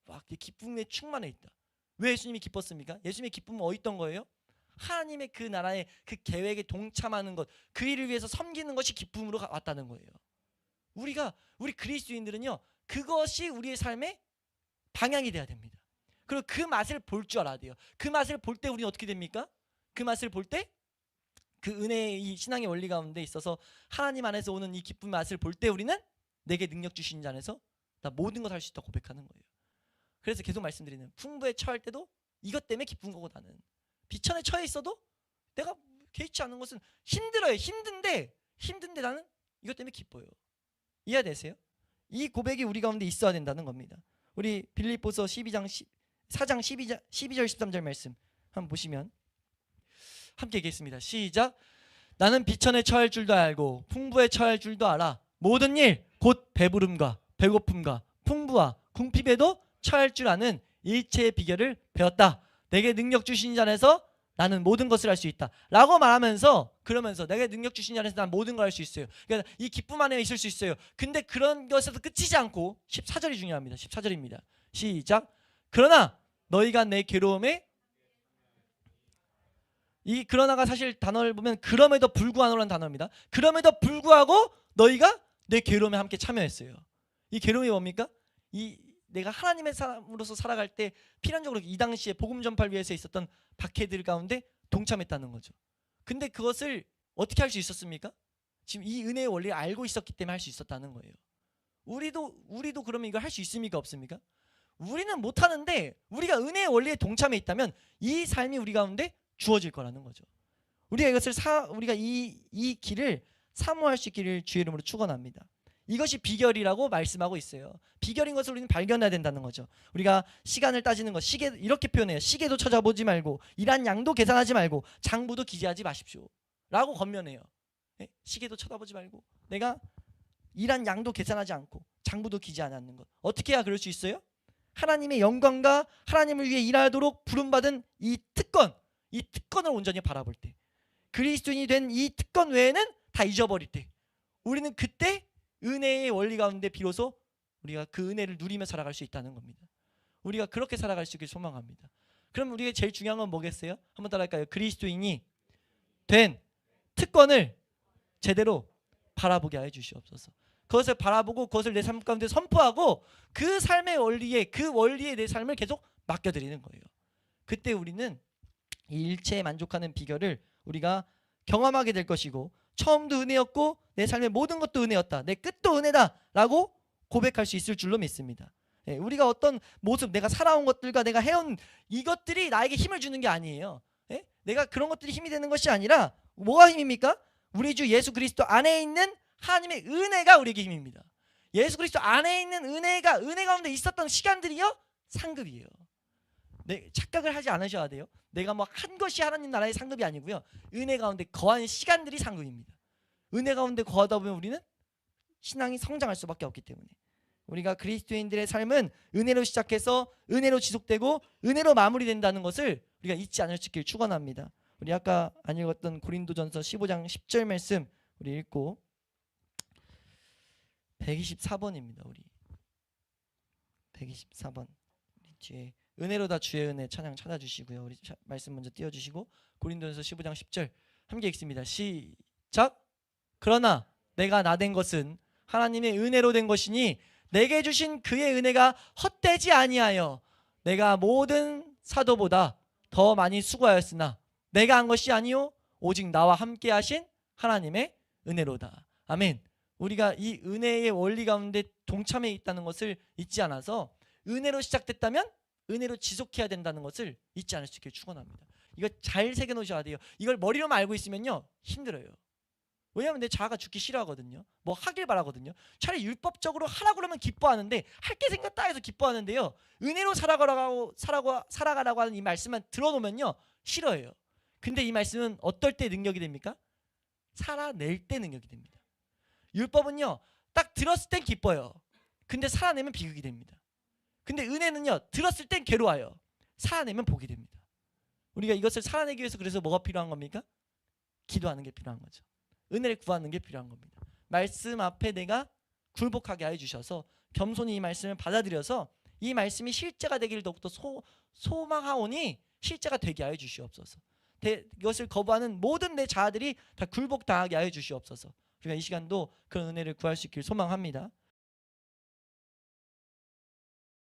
막 기쁨에 충만해 있다. 왜 예수님이 기뻤습니까? 예수님의 기쁨은 어디 있던 거예요? 하나님의 그 나라의 그 계획에 동참하는 것, 그 일을 위해서 섬기는 것이 기쁨으로 왔다는 거예요. 우리 그리스도인들은요, 그것이 우리의 삶의 방향이 돼야 됩니다. 그리고 그 맛을 볼 줄 알아야 돼요. 그 맛을 볼 때 우리는 어떻게 됩니까? 그 맛을 볼 때 그 은혜의 이 신앙의 원리 가운데 있어서 하나님 안에서 오는 이 기쁨의 맛을 볼 때 우리는 내게 능력 주신 자 안에서 나 모든 것 할 수 있다 고백하는 거예요. 그래서 계속 말씀드리는, 풍부에 처할 때도 이것 때문에 기쁜 거고, 나는 비천에 처해 있어도 내가 개의치 않은 것은 힘들어요. 힘든데 나는 이것 때문에 기뻐요. 이해되세요? 이 고백이 우리 가운데 있어야 된다는 겁니다. 우리 빌립보서 4장 12절 13절 말씀 한번 보시면 함께 얘기했습니다. 시작. 나는 비천에 처할 줄도 알고 풍부에 처할 줄도 알아. 모든 일 곧 배부름과 배고픔과 풍부와 궁핍에도 처할 줄 아는 일체의 비결을 배웠다. 내게 능력 주신 자 안에서 나는 모든 것을 할 수 있다 라고 말하면서, 그러면서 내게 능력 주신 자 안에서 난 모든 걸 할 수 있어요. 그러니까 이 기쁨 안에 있을 수 있어요. 근데 그런 것에서 끝이지 않고 14절이 중요합니다. 14절입니다. 시작. 그러나 너희가 내 괴로움에, 이 그러나가 사실 단어를 보면 그럼에도 불구하고라는 단어입니다. 그럼에도 불구하고 너희가 내 괴로움에 함께 참여했어요. 이 괴로움이 뭡니까? 내가 하나님의 사람으로서 살아갈 때 필연적으로 이 당시에 복음 전파를 위해서 있었던 박해들 가운데 동참했다는 거죠. 근데 그것을 어떻게 할 수 있었습니까? 지금 이 은혜의 원리를 알고 있었기 때문에 할 수 있었다는 거예요. 우리도 그러면 이걸 할 수 있습니까? 없습니까? 우리는 못하는데 우리가 은혜의 원리에 동참해 있다면 이 삶이 우리 가운데 주어질 거라는 거죠. 우리가 이것을 우리가 이 길을 사모할 수 있기를 주의 이름으로 축원합니다. 이것이 비결이라고 말씀하고 있어요. 비결인 것을 우리는 발견해야 된다는 거죠. 우리가 시간을 따지는 것, 시계 이렇게 표현해요. 시계도 찾아보지 말고 일한 양도 계산하지 말고 장부도 기재하지 마십시오 라고 권면해요. 네? 시계도 쳐다보지 말고 내가 일한 양도 계산하지 않고 장부도 기재 안 하는 것, 어떻게 해야 그럴 수 있어요? 하나님의 영광과 하나님을 위해 일하도록 부름받은 이 특권을 온전히 바라볼 때, 그리스도인이 된 이 특권 외에는 다 잊어버릴 때, 우리는 그때 은혜의 원리 가운데 비로소 우리가 그 은혜를 누리며 살아갈 수 있다는 겁니다. 우리가 그렇게 살아갈 수 있길 소망합니다. 그럼 우리가 제일 중요한 건 뭐겠어요? 한번 따라할까요? 그리스도인이 된 특권을 제대로 바라보게 하여 주시옵소서. 그것을 바라보고 그것을 내 삶 가운데 선포하고 그 삶의 원리에 그 원리에 내 삶을 계속 맡겨드리는 거예요. 그때 우리는 이 일체에 만족하는 비결을 우리가 경험하게 될 것이고 처음도 은혜였고 내 삶의 모든 것도 은혜였다. 내 끝도 은혜다 라고 고백할 수 있을 줄로 믿습니다. 우리가 어떤 모습 내가 살아온 것들과 내가 해온 이것들이 나에게 힘을 주는 게 아니에요. 내가 그런 것들이 힘이 되는 것이 아니라 뭐가 힘입니까? 우리 주 예수 그리스도 안에 있는 하나님의 은혜가 우리에게 힘입니다. 예수 그리스도 안에 있는 은혜가 은혜 가운데 있었던 시간들이요 상급이에요. 착각을 하지 않으셔야 돼요. 내가 뭐 한 것이 하나님 나라의 상급이 아니고요. 은혜 가운데 거한 시간들이 상급입니다. 은혜 가운데 거하다 보면 우리는 신앙이 성장할 수밖에 없기 때문에 우리가 그리스도인들의 삶은 은혜로 시작해서 은혜로 지속되고 은혜로 마무리된다는 것을 우리가 잊지 않을 수 있길 축원합니다. 우리 아까 안 읽었던 고린도전서 15장 10절 말씀 우리 읽고 124번입니다. 우리 124번 우리 뒤에 은혜로다 주의 은혜 찬양 찾아주시고요. 우리 말씀 먼저 띄워주시고 고린도전서 15장 10절 함께 읽습니다. 시작. 그러나 내가 나된 것은 하나님의 은혜로 된 것이니 내게 주신 그의 은혜가 헛되지 아니하여 내가 모든 사도보다 더 많이 수고하였으나 내가 한 것이 아니요 오직 나와 함께 하신 하나님의 은혜로다. 아멘. 우리가 이 은혜의 원리 가운데 동참해 있다는 것을 잊지 않아서 은혜로 시작됐다면 은혜로 지속해야 된다는 것을 잊지 않을 수 있게 축원합니다. 이거 잘 새겨놓으셔야 돼요. 이걸 머리로만 알고 있으면요 힘들어요. 왜냐하면 내 자아가 죽기 싫어하거든요. 뭐 하길 바라거든요. 차라리 율법적으로 하라고 그러면 기뻐하는데 할 게 생겼다 해서 기뻐하는데요. 은혜로 살아가라고 하는 이 말씀만 들어놓으면요 싫어해요. 근데 이 말씀은 어떨 때 능력이 됩니까? 살아낼 때 능력이 됩니다. 율법은요 딱 들었을 땐 기뻐요. 근데 살아내면 비극이 됩니다. 근데 은혜는요 들었을 땐 괴로워요. 살아내면 복이 됩니다. 우리가 이것을 살아내기 위해서 그래서 뭐가 필요한 겁니까? 기도하는 게 필요한 거죠. 은혜를 구하는 게 필요한 겁니다. 말씀 앞에 내가 굴복하게 하여 주셔서 겸손히 이 말씀을 받아들여서 이 말씀이 실제가 되기를 더욱더 소망하오니 실제가 되게 하여 주시옵소서. 이것을 거부하는 모든 내 자아들이 다 굴복당하게 하여 주시옵소서. 우리가 이 시간도 그런 은혜를 구할 수 있기를 소망합니다.